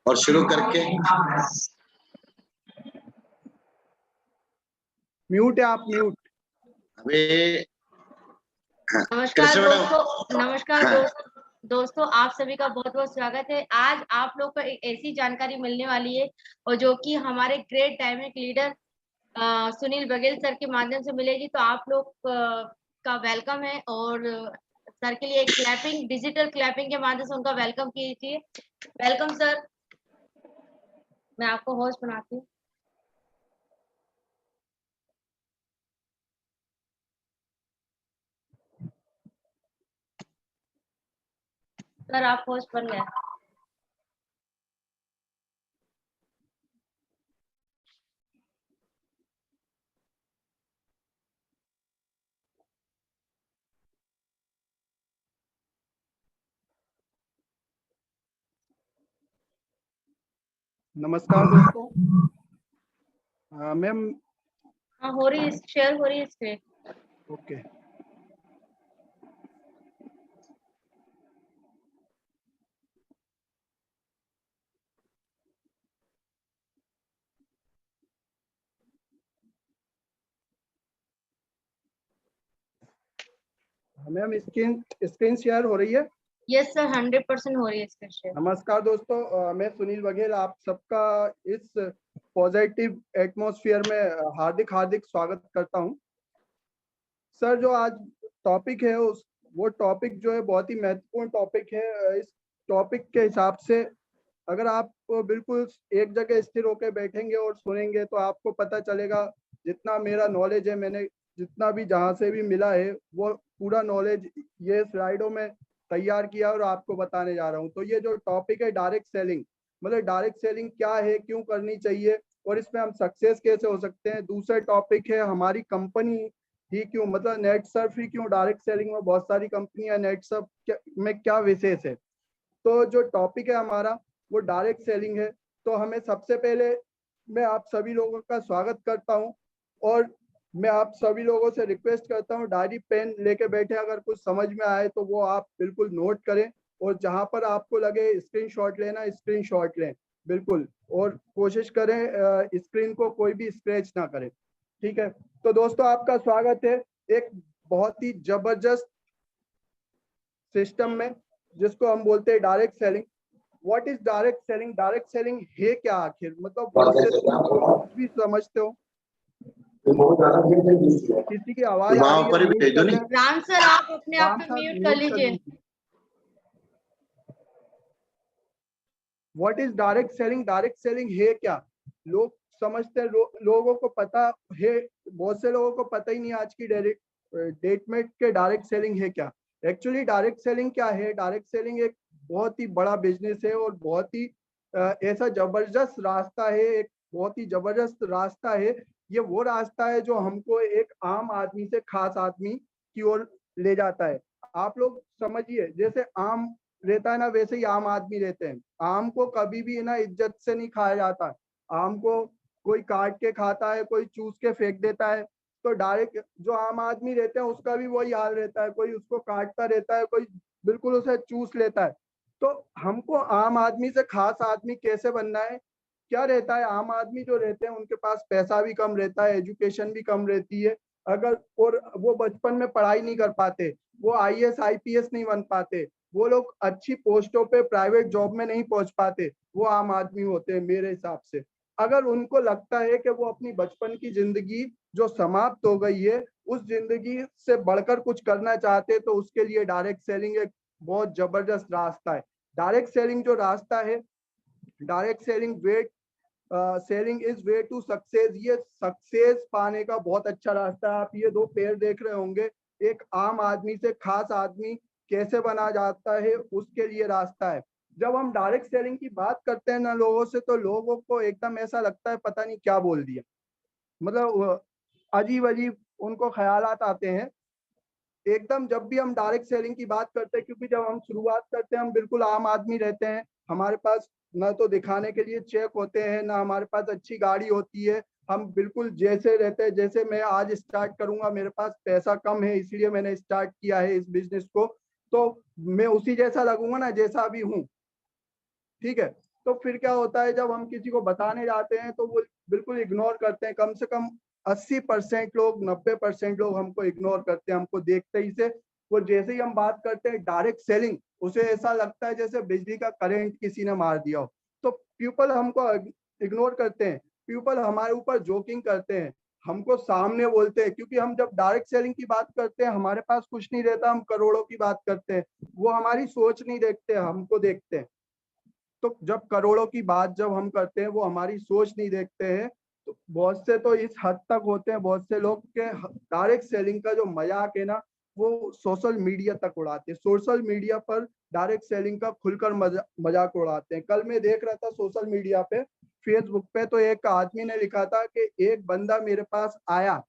और शुरू करके म्यूट है, आप म्यूट। अभी नमस्कार दोस्तों, नमस्कार हाँ। दोस्तों, आप सभी का बहुत बहुत स्वागत है। आज आप लोग को एक ऐसी जानकारी मिलने वाली है और जो कि हमारे great dynamic leader Sunil Baghel sir के माध्यम से मिलेगी। तो आप लोग का वेलकम है और सर के लिए एक क्लैपिंग, डिजिटल क्लैपिंग के माध्यम से उनका वेलकम कीजिए। Welcome sir. मैं आपको होस्ट बनाती हूँ। सर आप होस्ट बन गए। नमस्कार दोस्तों। मैम हाँ, हो रही है, शेयर हो रही है screen. Okay. Ma'am screen share हो रही है? यस सर, 100% हो रही है स्क्रीन शेयर। नमस्कार दोस्तों, मैं सुनील बघेल आप सबका इस पॉजिटिव एटमॉस्फेयर में हार्दिक स्वागत करता हूं। सर, जो आज टॉपिक है वो टॉपिक जो है बहुत ही महत्वपूर्ण टॉपिक है। इस टॉपिक के हिसाब से अगर आप बिल्कुल एक जगह स्थिर होकर बैठेंगे और सुनेंगे तो आपको पता चलेगा, जितना मेरा नॉलेज है, मैंने जितना भी जहाँ से भी मिला है वो पूरा नॉलेज ये स्लाइडों में तैयार किया और आपको बताने जा रहा हूँ। तो ये जो टॉपिक है डायरेक्ट सेलिंग, मतलब डायरेक्ट सेलिंग क्या है, क्यों करनी चाहिए और इसमें हम सक्सेस कैसे हो सकते हैं। दूसरा टॉपिक है हमारी कंपनी ही क्यों, मतलब नेट सर्फ ही क्यों, डायरेक्ट सेलिंग में बहुत सारी कंपनियां, नेट सर्फ में क्या विशेष है। तो जो टॉपिक है हमारा वो डायरेक्ट सेलिंग है। तो हमें सबसे पहले मैं आप सभी लोगों का स्वागत करता हूं और मैं आप सभी लोगों से रिक्वेस्ट करता हूं डायरी पेन लेके बैठे। अगर कुछ समझ में आए तो वो आप बिल्कुल नोट करें और जहां पर आपको लगे स्क्रीनशॉट लेना, स्क्रीनशॉट लें बिल्कुल, और कोशिश करें स्क्रीन को कोई भी स्क्रैच ना करें। ठीक है, तो दोस्तों आपका स्वागत है एक बहुत ही जबरदस्त सिस्टम में जिसको हम बोलते हैं direct selling. What is direct selling? Direct selling है क्या आखिर, मतलब बहुत से कुछ भी समझते हो। किसी की आवाज आ रही है, म्यूट कर दें। राम सर आप अपने आप पे म्यूट कर लीजिए। What is direct selling? Direct selling है क्या? लोग समझते हैं, लोगों को पता है, बहुत से लोगों को पता ही नहीं आज की डेट में के डायरेक्ट सेलिंग है क्या। एक्चुअली डायरेक्ट सेलिंग क्या है? डायरेक्ट सेलिंग एक बहुत ही बड़ा बिजनेस है और बहुत ही ऐसा जबरदस्त रास्ता है, एक बहुत ही जबरदस्त रास्ता है। ये वो रास्ता है जो हमको एक आम आदमी से खास आदमी की ओर ले जाता है। आप लोग समझिए, जैसे आम रहता है ना, वैसे ही आम आदमी रहते हैं। आम को कभी भी ना इज्जत से नहीं खाया जाता। आम को कोई काट के खाता है, कोई चूस के फेंक देता है। तो डायरेक्ट जो आम आदमी रहते हैं उसका भी वही हाल रहता है, कोई उसको काटता रहता है, कोई बिल्कुल उसे चूस लेता है। तो हमको आम आदमी से खास आदमी कैसे बनना है? क्या रहता है, आम आदमी जो रहते हैं उनके पास पैसा भी कम रहता है, एजुकेशन भी कम रहती है, अगर और वो बचपन में पढ़ाई नहीं कर पाते, वो आईएएस आईपीएस नहीं बन पाते, वो लोग अच्छी पोस्टों पे प्राइवेट जॉब में नहीं पहुंच पाते, वो आम आदमी होते हैं मेरे हिसाब से। अगर उनको लगता है कि वो अपनी बचपन की जिंदगी जो समाप्त हो गई है उस जिंदगी से बढ़कर कुछ करना चाहते हैं, तो उसके लिए डायरेक्ट सेलिंग एक बहुत जबरदस्त रास्ता है। डायरेक्ट सेलिंग जो रास्ता है, direct selling selling is way to success, ये सक्सेस पाने का बहुत अच्छा रास्ता है। आप ये दो पेड़ देख रहे होंगे, एक आम आदमी से खास आदमी कैसे बना जाता है उसके लिए रास्ता है। जब हम डायरेक्ट सेलिंग की बात करते हैं ना लोगों से, तो लोगों को एकदम ऐसा लगता है पता नहीं क्या बोल दिया, मतलब अजीब अजीब उनको ख्यालात आते हैं एकदम जब भी हम डायरेक्ट सेलिंग की बात करते हैं। क्योंकि जब हम शुरुआत करते हैं हम बिल्कुल आम आदमी रहते हैं, हमारे पास ना तो दिखाने के लिए चेक होते हैं, ना हमारे पास अच्छी गाड़ी होती है, हम बिल्कुल जैसे रहते हैं। जैसे मैं आज स्टार्ट करूंगा, मेरे पास पैसा कम है इसलिए मैंने स्टार्ट किया है इस बिजनेस को, तो मैं उसी जैसा लगूंगा ना जैसा अभी हूँ। ठीक है, तो फिर क्या होता है, जब हम किसी को बताने जाते हैं तो वो बिल्कुल इग्नोर करते हैं। कम से कम 80% लोग, 90% लोग हमको इग्नोर करते हैं, हमको देखते ही से। वो जैसे ही हम बात करते हैं डायरेक्ट सेलिंग, उसे ऐसा लगता है जैसे बिजली का करंट किसी ने मार दिया हो। तो पीपल हमको इग्नोर करते हैं, पीपल हमारे ऊपर जोकिंग करते हैं, हमको सामने बोलते हैं, क्योंकि हम जब डायरेक्ट सेलिंग की बात करते हैं हमारे पास कुछ नहीं रहता, हम करोड़ों की बात करते हैं। वो हमारी सोच नहीं देखते, हमको देखते हैं। तो जब करोड़ों की बात जब हम करते हैं, वो हमारी सोच नहीं देखते हैं। तो बहुत से तो इस हद तक होते हैं, बहुत से लोग के डायरेक्ट सेलिंग का जो मजाक है ना, वो सोशल मीडिया तक उड़ाते हैं। सोशल मीडिया पर डायरेक्ट सेलिंग का खुलकर मजाक उड़ाते हैं। कल मैं देख रहा था सोशल मीडिया पे, फेसबुक पे, तो एक आदमी ने लिखा था कि एक बंदा मेरे पास आया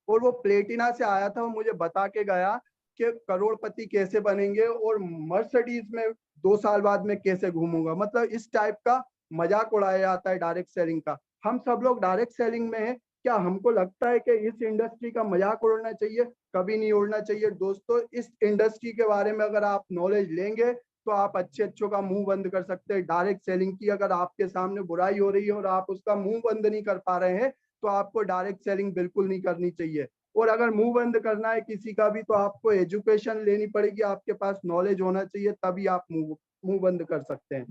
और वो प्लेटिना से आया था, वो मुझे बता के गया कि करोड़पति कैसे बनेंगे और मर्सिडीज में 2 साल बाद में कैसे घूमूंगा। मतलब इस टाइप का मजाक उड़ाया जाता है डायरेक्ट सेलिंग का। हम सब लोग डायरेक्ट सेलिंग में है, क्या हमको लगता है कि इस इंडस्ट्री का मजाक उड़ना चाहिए? कभी नहीं उड़ना चाहिए दोस्तों। इस इंडस्ट्री के बारे में अगर आप नॉलेज लेंगे तो आप अच्छे अच्छों का मुंह बंद कर सकते हैं। डायरेक्ट सेलिंग की अगर आपके सामने बुराई हो रही है और आप उसका मुंह बंद नहीं कर पा रहे हैं, तो आपको डायरेक्ट सेलिंग बिल्कुल नहीं करनी चाहिए। और अगर मुंह बंद करना है किसी का भी, तो आपको एजुकेशन लेनी पड़ेगी, आपके पास नॉलेज होना चाहिए, तभी आप मुंह बंद कर सकते हैं।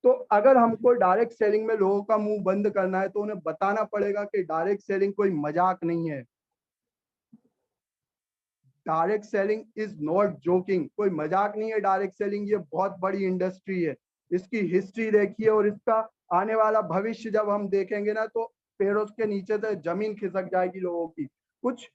तो अगर हमको डायरेक्ट सेलिंग में लोगों का मुंह बंद करना है तो उन्हें बताना पड़ेगा कि डायरेक्ट सेलिंग कोई मजाक नहीं है। Direct selling is not joking, कोई मजाक नहीं है डायरेक्ट सेलिंग। ये बहुत बड़ी इंडस्ट्री है, इसकी हिस्ट्री देखिए और इसका आने वाला भविष्य जब हम देखेंगे ना, तो पैरों के नीचे से जमीन खिसक जाएगी लोगों की। कुछ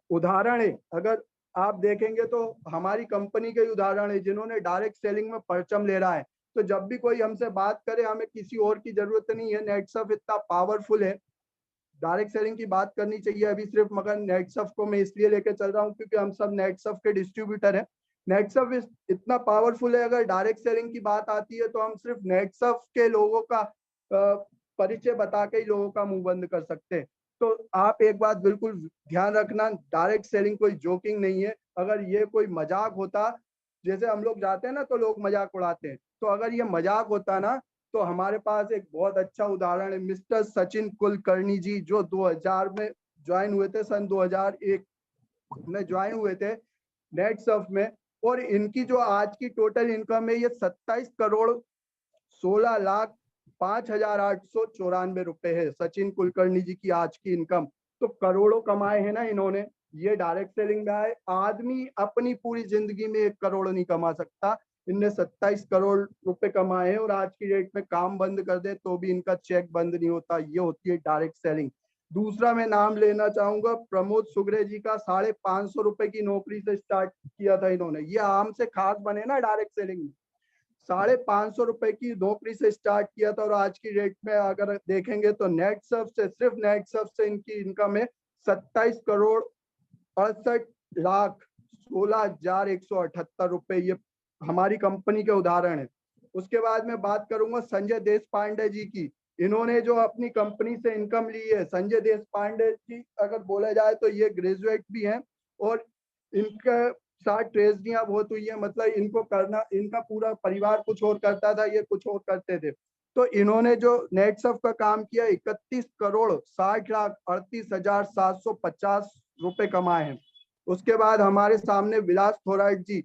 उदाहरण है, अगर आप देखेंगे तो हमारी कंपनी के उदाहरण है जिन्होंने डायरेक्ट सेलिंग में परचम ले रहा है। तो जब भी कोई हमसे बात करे, हमें किसी और की जरूरत नहीं है, नेटसर्फ इतना पावरफुल है। डायरेक्ट सेलिंग की बात करनी चाहिए अभी सिर्फ, मगर नेटसर्फ को मैं इसलिए लेकर चल रहा हूँ क्योंकि हम सब नेटसर्फ के डिस्ट्रीब्यूटर हैं। नेटसर्फ इतना पावरफुल है, अगर डायरेक्ट सेलिंग की बात आती है तो हम सिर्फ नेटसर्फ के लोगों का परिचय बता के ही लोगों का मुंह बंद कर सकते हैं। तो आप एक बात बिल्कुल ध्यान रखना, डायरेक्ट सेलिंग कोई जोकिंग नहीं है। अगर ये कोई मजाक होता, जैसे हम लोग जाते हैं ना तो लोग मजाक उड़ाते हैं, तो अगर ये मजाक होता ना, तो हमारे पास एक बहुत अच्छा उदाहरण है, मिस्टर सचिन कुलकर्णी जी, जो 2000 में ज्वाइन हुए थे, सन 2001 में ज्वाइन हुए थे नेटसर्फ में। और इनकी जो आज की टोटल इनकम है, ये 27,16,05,894 है। सचिन कुलकर्णी जी की आज की इनकम, तो करोड़ों कमाए हैं ना इन्होंने। ये डायरेक्ट सेलिंग में आए। आदमी अपनी पूरी जिंदगी में 1 करोड़ नहीं कमा सकता, इनने 27 करोड़ रुपए कमाए हैं। और आज की डेट में काम बंद कर दे तो भी इनका चेक बंद नहीं होता। ये होती है डायरेक्ट सेलिंग। दूसरा मैं नाम लेना चाहूंगा प्रमोद सुगरे जी का। 550 रुपए की नौकरी से स्टार्ट किया था इन्होंने। ये आम से खास बने ना डायरेक्ट सेलिंग में। 550 रुपए की नौकरी से स्टार्ट किया था और आज की डेट में अगर देखेंगे तो नेटसर्फ से, सिर्फ नेटसर्फ से इनकी इनकम है 27,68,16,178 रुपए। ये हमारी कंपनी के उदाहरण है। उसके बाद में बात करूंगा संजय देश पांडे जी की। इन्होंने जो अपनी कंपनी से इनकम ली है, संजय देश पांडे जी अगर बोला जाए तो ये ग्रेजुएट भी हैं और इनका साथ ट्रेजरियां बहुत हुई है। मतलब इनको करना, इनका पूरा परिवार कुछ और करता था, ये कुछ और करते थे। तो इन्होंने जो नेटसर्फ का काम किया, 31,60,38,750 रुपए कमाए हैं। उसके बाद हमारे सामने विलास थोराट जी,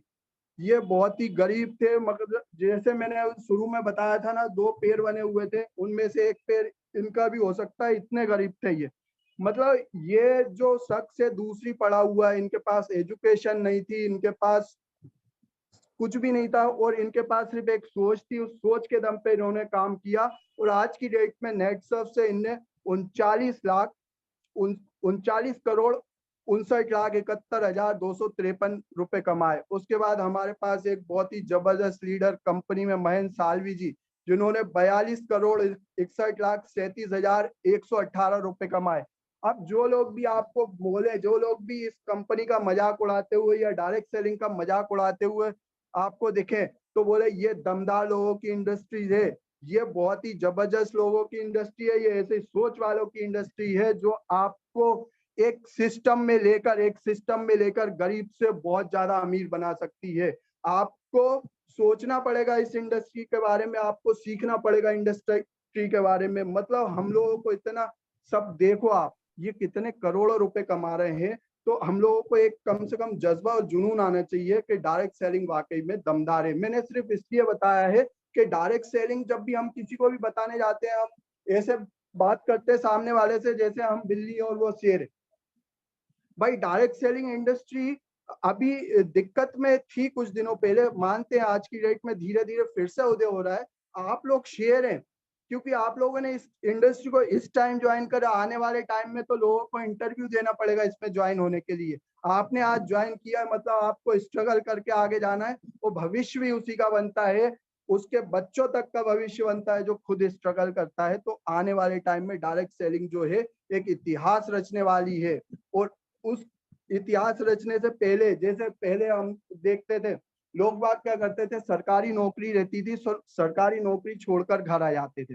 ये बहुत ही गरीब थे, मगर जैसे मैंने शुरू में बताया था ना, 2 पैर बने हुए थे, उनमें से एक पैर इनका भी हो सकता है, इतने गरीब थे ये। मतलब ये जो शख्स है दूसरी पढ़ा हुआ है, इनके पास एजुकेशन नहीं थी, इनके पास कुछ भी नहीं था, और इनके पास सिर्फ एक सोच थी। उस सोच के दम पे इन्होंने काम किया। और आज की डेट में नेटसर्फ से इनने 39,69,61,71,253 रुपए कमाए। उसके बाद हमारे पास एक बहुत ही जबरदस्त लीडर कंपनी में महेंद्र सालवी जी, जिन्होंने 42,61,37,118 रुपए कमाए। अब जो लोग भी आपको बोले, जो लोग भी इस कंपनी का मजाक उड़ाते हुए या डायरेक्ट सेलिंग का मजाक उड़ाते हुए आपको दिखे, तो बोले ये दमदार लोगों की इंडस्ट्री है, ये बहुत ही जबरदस्त लोगों की इंडस्ट्री है, ये ऐसे सोच वालों की इंडस्ट्री है जो आपको एक सिस्टम में लेकर गरीब से बहुत ज्यादा अमीर बना सकती है। आपको सोचना पड़ेगा इस इंडस्ट्री के बारे में, आपको सीखना पड़ेगा इंडस्ट्री के बारे में। मतलब हम लोगों को इतना सब, देखो आप ये कितने करोड़ों रुपए कमा रहे हैं, तो हम लोगों को एक कम से कम जज्बा और जुनून आना चाहिए कि डायरेक्ट सेलिंग वाकई में दमदार है। मैंने सिर्फ इसलिए बताया है कि डायरेक्ट सेलिंग जब भी हम किसी को भी बताने जाते हैं, हम ऐसे बात करते हैं सामने वाले से जैसे हम बिल्ली और वो शेर है। भाई डायरेक्ट सेलिंग इंडस्ट्री अभी दिक्कत में थी कुछ दिनों पहले, मानते हैं आज की डेट में धीरे धीरे फिर से उदय हो रहा है। आप लोग शेयर हैं, क्योंकि आप लोगों ने इस इंडस्ट्री को इस टाइम ज्वाइन करा। आने वाले टाइम में तो लोगों को इंटरव्यू देना पड़ेगा इसमें ज्वाइन होने के लिए। आपने आज ज्वाइन किया है, मतलब आपको स्ट्रगल करके आगे जाना है, वो भविष्य भी उसी का बनता है, उसके बच्चों तक का भविष्य बनता है जो खुद स्ट्रगल करता है। तो आने वाले टाइम में डायरेक्ट सेलिंग जो है एक इतिहास रचने वाली है। और उस इतिहास रचने से पहले, जैसे पहले हम देखते थे लोग बात क्या करते थे, सरकारी नौकरी रहती थी, सरकारी नौकरी छोड़कर घर आ जाते थे,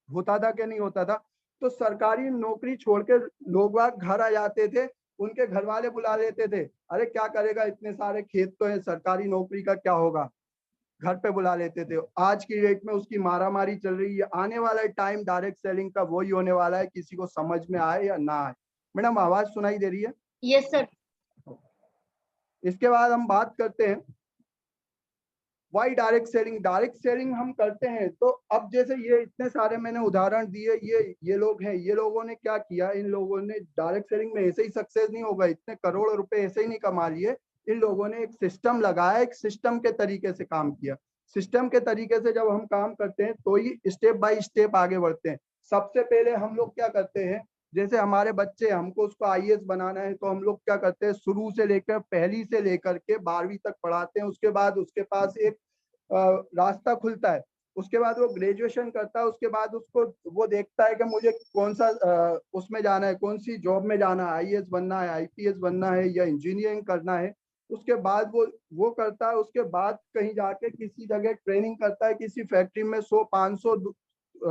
होता था कि नहीं होता था? तो सरकारी नौकरी छोड़कर लोग बाग घर आ जाते थे, उनके घर वाले बुला लेते थे, अरे क्या करेगा, इतने सारे खेत तो है, सरकारी नौकरी का क्या होगा, घर पे बुला लेते थे। आज की डेट में उसकी मारामारी चल रही है। आने वाला टाइम डायरेक्ट सेलिंग का वही होने वाला है, किसी को समझ में आए या ना आए। मैडम आवाज सुनाई दे रही है? Yes sir. इसके बाद हम बात करते हैं why direct selling. Direct selling हम करते हैं तो अब जैसे ये इतने सारे मैंने उदाहरण दिए, ये लोग हैं, ये लोगों ने क्या किया, इन लोगों ने डायरेक्ट सेलिंग में ऐसे ही सक्सेस नहीं होगा, इतने करोड़ रुपए ऐसे ही नहीं कमा लिए। इन लोगों ने एक सिस्टम लगाया, एक सिस्टम के तरीके से काम किया। सिस्टम के तरीके से जब हम काम करते हैं तो ही स्टेप बाय स्टेप आगे बढ़ते हैं। सबसे पहले हम लोग क्या करते हैं, जैसे हमारे बच्चे, हमको उसको आईएएस बनाना है, तो हम लोग क्या करते हैं, शुरू से लेकर पहली से लेकर के 12वीं तक पढ़ाते हैं। उसके बाद उसके पास एक रास्ता खुलता है। उसके बाद वो ग्रेजुएशन करता है, उसके बाद उसको वो देखता है कि मुझे कौन सा उसमें जाना है, कौन सी जॉब में जाना है, आईएएस बनना है, आईपीएस बनना है या इंजीनियरिंग करना है। उसके बाद वो करता है। उसके बाद कहीं जाके किसी जगह ट्रेनिंग करता है, किसी फैक्ट्री में 100, 500,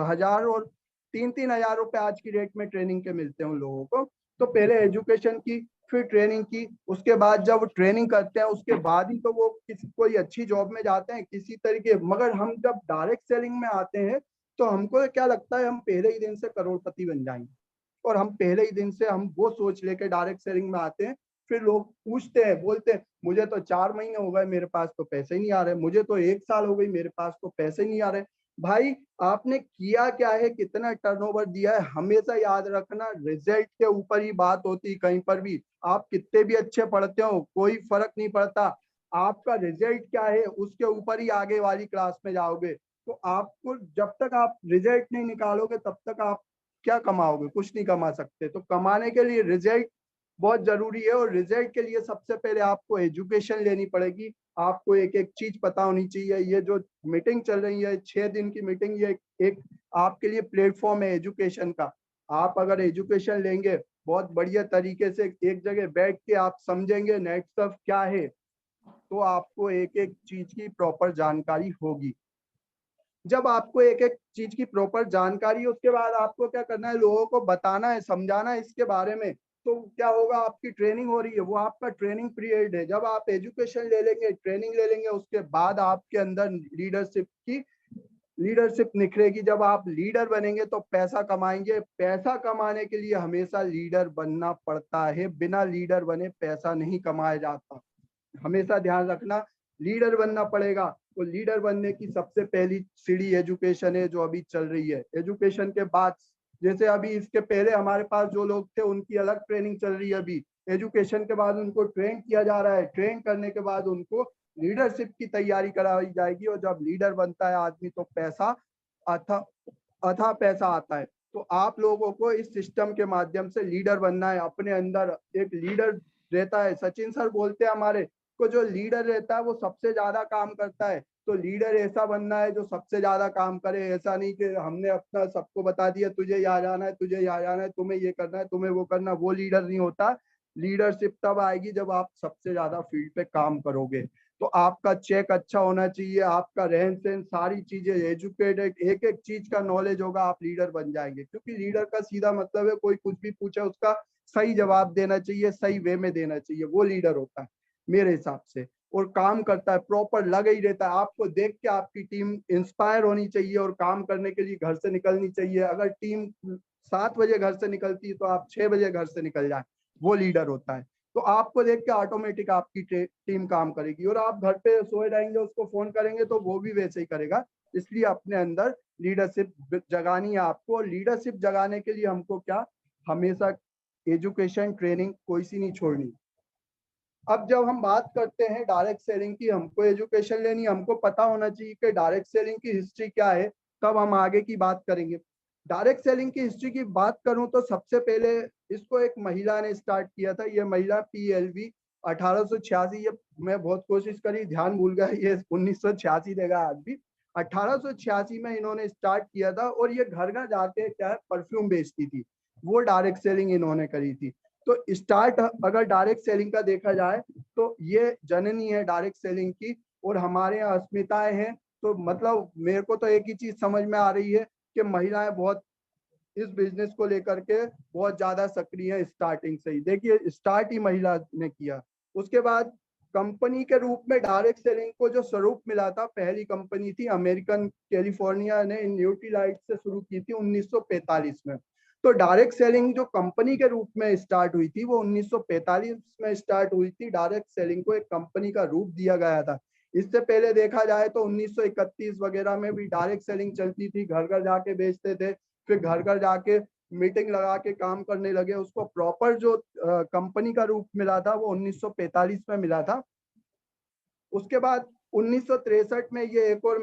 1000 और 3-3 हजार रुपए आज की डेट में ट्रेनिंग के मिलते हैं उन लोगों को। तो पहले एजुकेशन की, फिर ट्रेनिंग की। उसके बाद जब ट्रेनिंग करते हैं उसके बाद ही तो वो किसी कोई अच्छी जॉब में जाते हैं किसी तरीके। मगर हम जब डायरेक्ट सेलिंग में आते हैं तो हमको क्या लगता है, हम पहले ही दिन से करोड़पति बन जाएंगे, और हम पहले ही दिन से हम वो सोच लेके डायरेक्ट सेलिंग में आते हैं। फिर लोग पूछते हैं, बोलते हैं मुझे तो 4 महीने हो गए मेरे पास तो पैसे ही नहीं आ रहे, मुझे तो 1 साल हो गई मेरे पास तो पैसे ही नहीं आ रहे। भाई आपने किया क्या है, कितना टर्नओवर दिया है, हमेशा याद रखना रिजल्ट के ऊपर ही बात होती है। कहीं पर भी आप कितने भी अच्छे पढ़ते हो कोई फर्क नहीं पड़ता, आपका रिजल्ट क्या है उसके ऊपर ही आगे वाली क्लास में जाओगे। तो आपको जब तक आप रिजल्ट नहीं निकालोगे तब तक आप क्या कमाओगे, कुछ नहीं कमा सकते। तो कमाने के लिए रिजल्ट बहुत जरूरी है, और रिजल्ट के लिए सबसे पहले आपको एजुकेशन लेनी पड़ेगी। आपको एक एक चीज पता होनी चाहिए। ये जो मीटिंग चल रही है 6 दिन की मीटिंग, ये एक आपके लिए प्लेटफॉर्म है एजुकेशन का। आप अगर एजुकेशन लेंगे बहुत बढ़िया तरीके से, एक जगह बैठ के आप समझेंगे नेट सर्फ क्या है, तो आपको एक एक चीज की प्रॉपर जानकारी होगी। जब आपको एक एक चीज की प्रॉपर जानकारी है उसके बाद आपको क्या करना है, लोगों को बताना है, समझाना है इसके बारे में। तो क्या होगा, आपकी ट्रेनिंग हो रही है, वो आपका ट्रेनिंग पीरियड है। जब आप एजुकेशन ले लेंगे, ट्रेनिंग ले लेंगे, उसके बाद आपके अंदर लीडरशिप निखरेगी। जब आप लीडर बनेंगे तो पैसा कमाएंगे। पैसा कमाने के लिए हमेशा लीडर बनना पड़ता है, बिना लीडर बने पैसा नहीं कमाया जाता। हमेशा ध्यान रखना, लीडर बनना पड़ेगा। तो लीडर बनने की सबसे पहली सीढ़ी एजुकेशन है जो अभी चल रही है। एजुकेशन के बाद, जैसे अभी इसके पहले हमारे पास जो लोग थे उनकी अलग ट्रेनिंग चल रही है, अभी एजुकेशन के बाद उनको ट्रेन किया जा रहा है। ट्रेन करने के बाद उनको लीडरशिप की तैयारी कराई जाएगी, और जब लीडर बनता है आदमी तो पैसा अथा अथा पैसा आता है। तो आप लोगों को इस सिस्टम के माध्यम से लीडर बनना है। अपने अंदर एक लीडर रहता है, सचिन सर बोलते हैं हमारे को, जो लीडर रहता है वो सबसे ज्यादा काम करता है। तो लीडर ऐसा बनना है जो सबसे ज्यादा काम करे। ऐसा नहीं कि हमने अपना सबको बता दिया तुझे यहाँ जाना है, तुझे यहाँ जाना है, तुम्हें ये करना है, तुम्हें वो करना, वो लीडर नहीं होता। लीडरशिप तब आएगी जब आप सबसे ज्यादा फील्ड पे काम करोगे। तो आपका चेक अच्छा होना चाहिए, आपका रहन सहन सारी चीजें एजुकेटेड, एक एक चीज का नॉलेज होगा, आप लीडर बन जाएंगे। क्योंकि लीडर का सीधा मतलब है कोई कुछ भी पूछे उसका सही जवाब देना चाहिए, सही वे में देना चाहिए, वो लीडर होता है मेरे हिसाब से। और काम करता है, प्रॉपर लगा ही रहता है। आपको देख के आपकी टीम इंस्पायर होनी चाहिए और काम करने के लिए घर से निकलनी चाहिए। अगर टीम 7 बजे घर से निकलती है तो आप 6 बजे घर से निकल जाए, वो लीडर होता है। तो आपको देख के ऑटोमेटिक आपकी टीम काम करेगी, और आप घर पे सोए रहेंगे उसको फोन करेंगे तो वो भी वैसे ही करेगा। इसलिए अपने अंदर लीडरशिप जगानी है आपको। लीडरशिप जगाने के लिए हमको क्या, हमेशा एजुकेशन ट्रेनिंग कोई सी नहीं छोड़नी। अब जब हम बात करते हैं डायरेक्ट सेलिंग की, हमको एजुकेशन लेनी, हमको पता होना चाहिए कि डायरेक्ट सेलिंग की हिस्ट्री क्या है, तब हम आगे की बात करेंगे। डायरेक्ट सेलिंग की हिस्ट्री की बात करूं तो सबसे पहले इसको एक महिला ने स्टार्ट किया था। ये महिला PLV 1886, ये मैं बहुत कोशिश करी, ध्यान भूल गया, ये 1986 देगा आज भी। 1886 में इन्होंने स्टार्ट किया था, और ये घर घर जाके क्या है परफ्यूम बेचती थी, वो डायरेक्ट सेलिंग इन्होंने करी थी। तो स्टार्ट अगर डायरेक्ट सेलिंग का देखा जाए तो ये जननी है डायरेक्ट सेलिंग की, और हमारे यहाँ अस्मिताएं हैं। तो मतलब मेरे को तो एक ही चीज समझ में आ रही है कि महिलाएं बहुत इस बिजनेस को लेकर के बहुत ज्यादा सक्रिय है स्टार्टिंग से ही। देखिए स्टार्ट ही महिला ने किया। उसके बाद कंपनी के रूप में डायरेक्ट सेलिंग को जो स्वरूप मिला था, पहली कंपनी थी अमेरिकन कैलिफोर्निया ने न्यूट्रीलाइट से शुरू की थी 1945 में। तो डायरेक्ट सेलिंग जो कंपनी के रूप में स्टार्ट हुई थी वो 1945 में स्टार्ट हुई थी। डायरेक्ट सेलिंग को एक कंपनी का रूप दिया गया था। इससे पहले देखा जाए तो 1931 वगैरह में भी डायरेक्ट सेलिंग चलती थी, घर घर जाके बेचते थे, फिर घर घर जाके मीटिंग लगा के काम करने लगे। उसको प्रॉपर जो कंपनी का रूप मिला था वो 1945 में मिला था। उसके बाद 1963 में ये एक और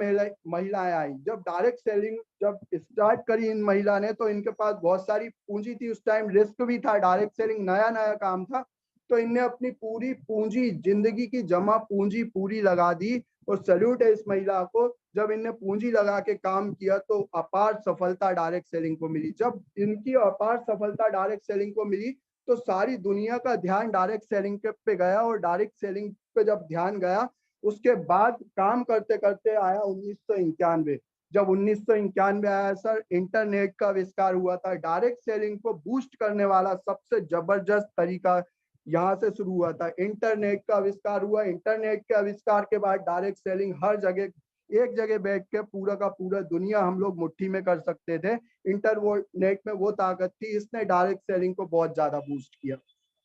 महिलाएं आई। जब डायरेक्ट सेलिंग जब स्टार्ट करी इन महिला ने, तो इनके पास बहुत सारी पूंजी थी, उस टाइम रिस्क भी था, डायरेक्ट सेलिंग नया नया काम था। तो इनने अपनी पूरी पूंजी, जिंदगी की जमा पूंजी पूरी लगा दी, और सैल्यूट है इस महिला को। जब इनने पूंजी लगा के काम किया तो अपार सफलता डायरेक्ट सेलिंग को मिली। जब इनकी अपार सफलता डायरेक्ट सेलिंग को मिली तो सारी दुनिया का ध्यान डायरेक्ट सेलिंग पे गया, और डायरेक्ट सेलिंग पे जब ध्यान गया उसके बाद काम करते करते आया 1991। जब 1991 आया सर, इंटरनेट का आविष्कार हुआ था। डायरेक्ट सेलिंग को बूस्ट करने वाला सबसे जबरदस्त तरीका यहाँ से शुरू हुआ था, इंटरनेट का आविष्कार हुआ। इंटरनेट के आविष्कार के बाद डायरेक्ट सेलिंग हर जगह, एक जगह बैठ के पूरा का पूरा दुनिया हम लोग मुट्ठी में कर सकते थे। इंटरनेट में वो ताकत थी, इसने डायरेक्ट सेलिंग को बहुत ज्यादा बूस्ट किया।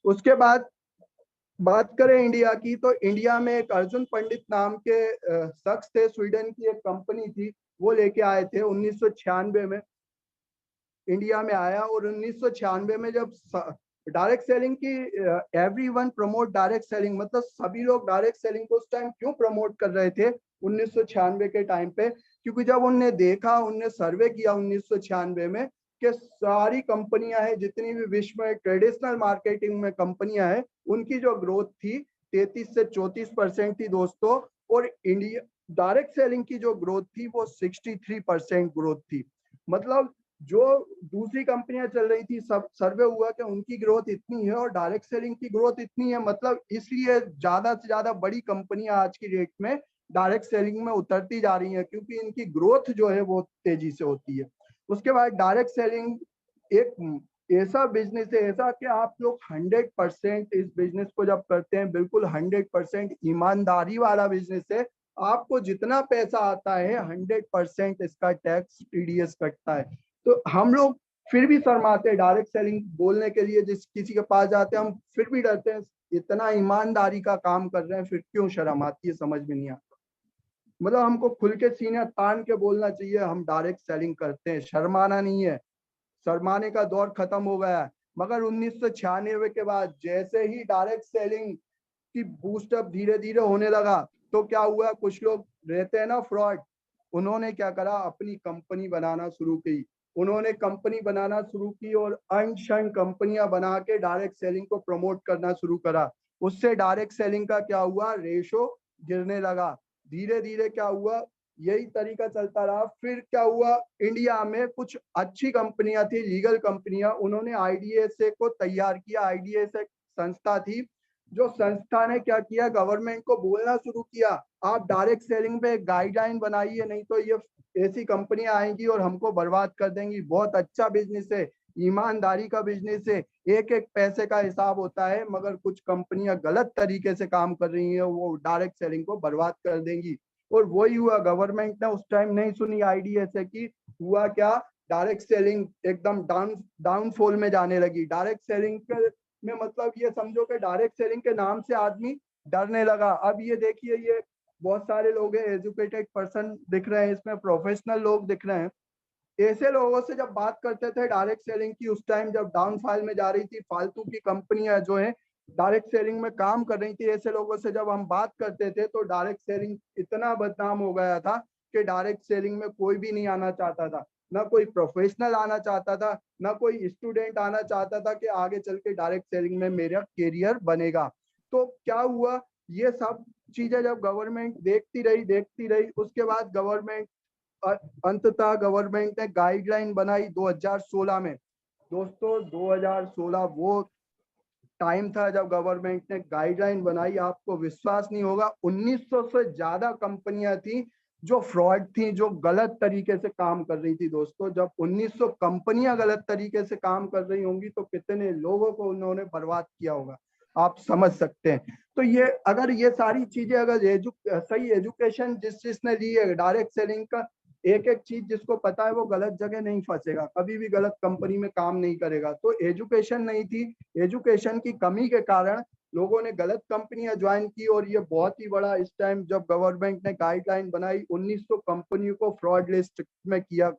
उसके बाद बात करें इंडिया की, तो इंडिया में एक अर्जुन पंडित नाम के शख्स थे, स्वीडन की एक कंपनी थी, वो लेके आए थे 1996 में इंडिया में आया। और 1996 में जब डायरेक्ट सेलिंग की, एवरीवन प्रमोट डायरेक्ट सेलिंग, मतलब सभी लोग डायरेक्ट सेलिंग को उस टाइम क्यों प्रमोट कर रहे थे 1996 के टाइम पे, क्योंकि जब उनने देखा, उनने सर्वे किया 1996 में कि सारी कंपनियां हैं जितनी भी विश्व में ट्रेडिशनल मार्केटिंग में कंपनियां हैं, उनकी जो ग्रोथ थी 33 से 34% थी दोस्तों, और इंडिया डायरेक्ट सेलिंग की जो ग्रोथ थी वो 63% ग्रोथ थी। मतलब जो दूसरी कंपनियां चल रही थी, सब सर्वे हुआ कि उनकी ग्रोथ इतनी है और डायरेक्ट सेलिंग की ग्रोथ इतनी है। मतलब इसलिए ज्यादा से ज्यादा बड़ी कंपनियां आज की डेट में डायरेक्ट सेलिंग में उतरती जा रही हैं, क्योंकि इनकी ग्रोथ जो है वो तेजी से होती है। उसके बाद डायरेक्ट सेलिंग एक ऐसा बिजनेस है, ऐसा कि आप लोग 100% इस बिजनेस को जब करते हैं, बिल्कुल 100% ईमानदारी वाला बिजनेस है। आपको जितना पैसा आता है 100% इसका टैक्स TDS कटता है। तो हम लोग फिर भी शर्माते हैं डायरेक्ट सेलिंग बोलने के लिए, जिस किसी के पास जाते हैं हम फिर भी डरते हैं, इतना ईमानदारी का काम कर रहे हैं फिर क्यों शर्म आती है, समझ में नहीं आता। मतलब हमको खुल के सीने तान के बोलना चाहिए हम डायरेक्ट सेलिंग करते हैं, शर्माना नहीं है। शर्माने का दौर खत्म हो गया है। मगर 1996 के बाद जैसे ही डायरेक्ट सेलिंग की बूस्टअप धीरे धीरे होने लगा, तो क्या हुआ, कुछ लोग रहते हैं ना फ्रॉड, उन्होंने क्या करा, अपनी कंपनी बनाना शुरू की। उन्होंने कंपनी बनाना शुरू की और अनशन कंपनियां बना के डायरेक्ट सेलिंग को प्रमोट करना शुरू करा। उससे डायरेक्ट सेलिंग का क्या हुआ, रेशो गिरने लगा। धीरे धीरे क्या हुआ, यही तरीका चलता रहा। फिर क्या हुआ, इंडिया में कुछ अच्छी कंपनियां थी, लीगल कंपनियां, उन्होंने IDSA को तैयार किया। IDSA एक संस्था थी, जो संस्था ने क्या किया, गवर्नमेंट को बोलना शुरू किया, आप डायरेक्ट सेलिंग पे गाइडलाइन बनाइए, नहीं तो ये ऐसी कंपनियां आएंगी और हमको बर्बाद कर देंगी। बहुत अच्छा बिजनेस है, ईमानदारी का बिजनेस है, एक एक पैसे का हिसाब होता है, मगर कुछ कंपनियां गलत तरीके से काम कर रही हैं, वो डायरेक्ट सेलिंग को बर्बाद कर देंगी। और वही हुआ, गवर्नमेंट ने उस टाइम नहीं सुनी आईडीएसए की। हुआ क्या, डायरेक्ट सेलिंग एकदम डाउनफॉल में जाने लगी। डायरेक्ट सेलिंग में मतलब ये समझो कि डायरेक्ट सेलिंग के नाम से आदमी डरने लगा। अब ये देखिए, ये बहुत सारे लोग हैं, एजुकेटेड पर्सन दिख रहे हैं इसमें, प्रोफेशनल लोग दिख रहे हैं। ऐसे लोगों से जब बात करते थे डायरेक्ट सेलिंग की, उस टाइम जब डाउनफॉल में जा रही थी, फालतू की कंपनियां जो है डायरेक्ट सेलिंग में काम कर रही थी, ऐसे लोगों से जब हम बात करते थे तो डायरेक्ट सेलिंग इतना बदनाम हो गया था कि डायरेक्ट सेलिंग में कोई भी नहीं आना चाहता था। ना कोई प्रोफेशनल आना चाहता था, ना कोई स्टूडेंट आना चाहता था कि आगे चल के डायरेक्ट सेलिंग में मेरा करियर बनेगा। तो क्या हुआ, ये सब चीजें जब गवर्नमेंट देखती रही, उसके बाद गवर्नमेंट अंततः गवर्नमेंट ने गाइडलाइन बनाई 2016 में। दोस्तों 2016 वो टाइम था जब गवर्नमेंट ने गाइडलाइन बनाई। आपको विश्वास नहीं होगा, 1900 से ज्यादा कंपनियां थी जो फ्रॉड थी, जो गलत तरीके से काम कर रही थी। दोस्तों जब 1900 कंपनियां गलत तरीके से काम कर रही होंगी तो कितने लोगों को उन्होंने बर्बाद किया होगा, आप समझ सकते हैं। तो ये अगर ये सारी चीजें, अगर सही एजुकेशन जिसने ली है डायरेक्ट सेलिंग का, एक एक चीज जिसको पता है वो गलत जगह नहीं फंसेगा, कभी भी गलत कंपनी में काम नहीं करेगा। तो एजुकेशन नहीं थी, एजुकेशन की कमी के कारण लोगों ने गलत कंपनियां ज्वाइन की, और ये बहुत ही बड़ा इस टाइम जब गवर्नमेंट ने गाइडलाइन बनाई 1900 कंपनियों को फ्रॉड लिस्ट में किया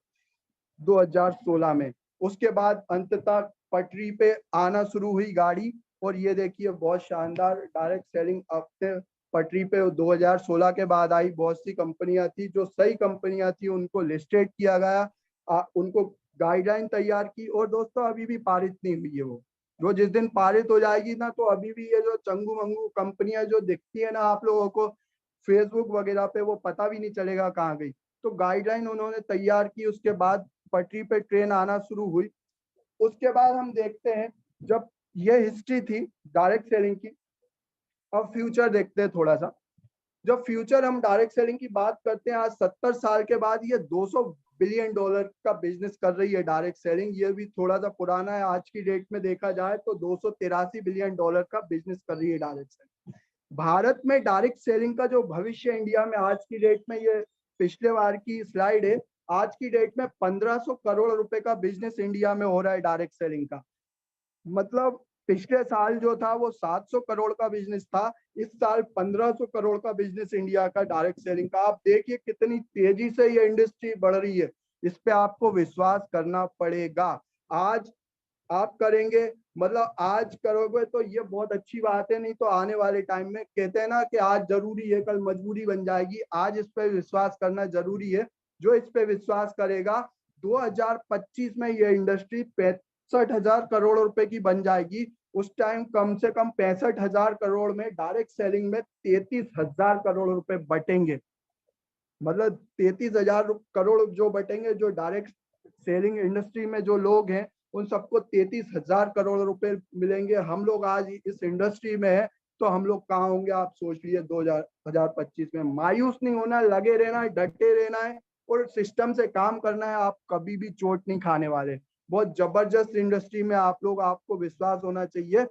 2016 में। उसके बाद अंततः पटरी पे आना शुरू हुई गाड़ी, और ये देखिए बहुत शानदार डायरेक्ट सेलिंग अपने पटरी पे 2016 के बाद आई। बहुत सी कंपनियां थी जो सही कंपनियां थी, उनको लिस्टेड किया गया, उनको गाइडलाइन तैयार की। और दोस्तों अभी भी पारित नहीं हुई है वो, जो जिस दिन पारित हो जाएगी ना, तो अभी भी ये जो चंगू मंगू कंपनियां जो दिखती है ना आप लोगों को फेसबुक वगैरह पे, वो पता भी नहीं चलेगा कहाँ गई। तो गाइडलाइन उन्होंने तैयार की, उसके बाद पटरी पे ट्रेन आना शुरू हुई। उसके बाद हम देखते हैं, जब ये हिस्ट्री थी डायरेक्ट सेलिंग की, अब फ्यूचर देखते हैं थोड़ा सा। जब फ्यूचर हम डायरेक्ट सेलिंग की बात करते हैं, आज 70 साल के बाद ये 200 बिलियन डॉलर का बिजनेस कर रही है डायरेक्ट सेलिंग। ये भी थोड़ा सा पुराना है, आज की डेट में देखा जाए तो 283 बिलियन डॉलर का बिजनेस कर रही है डायरेक्ट सेलिंग। भारत में डायरेक्ट सेलिंग का जो भविष्य इंडिया में आज की डेट में, ये पिछले बार की स्लाइड है, आज की डेट में 1500 करोड़ रुपए का बिजनेस इंडिया में हो रहा है डायरेक्ट सेलिंग का। मतलब पिछले साल जो था वो 700 करोड़ का बिजनेस था, इस साल 1500 करोड़ का बिजनेस इंडिया का डायरेक्ट सेलिंग का। आप देखिए कितनी तेजी से ये इंडस्ट्री बढ़ रही है, इस पे आपको विश्वास करना पड़ेगा। आज आप करेंगे, मतलब आज करोगे तो ये बहुत अच्छी बात है, नहीं तो आने वाले टाइम में कहते हैं ना कि आज जरूरी है कल मजबूरी बन जाएगी। आज इस पे विश्वास करना जरूरी है। जो इस पे विश्वास करेगा, 2025 में ये इंडस्ट्री 65,000 करोड़ रुपए की बन जाएगी। उस टाइम कम से कम 65,000 करोड़ में डायरेक्ट सेलिंग में 33,000 करोड़ रुपए बटेंगे। मतलब 33,000 करोड़ जो बटेंगे, जो डायरेक्ट सेलिंग इंडस्ट्री में जो लोग हैं उन सबको 33,000 करोड़ रुपए मिलेंगे। हम लोग आज इस इंडस्ट्री में है तो हम लोग कहाँ होंगे, आप सोच लिए 2025 में। मायूस नहीं होना, लगे रहना है, डटे रहना है और सिस्टम से काम करना है। आप कभी भी चोट नहीं खाने वाले। बहुत जबरदस्त इंडस्ट्री में आप लोग, आपको विश्वास होना चाहिए।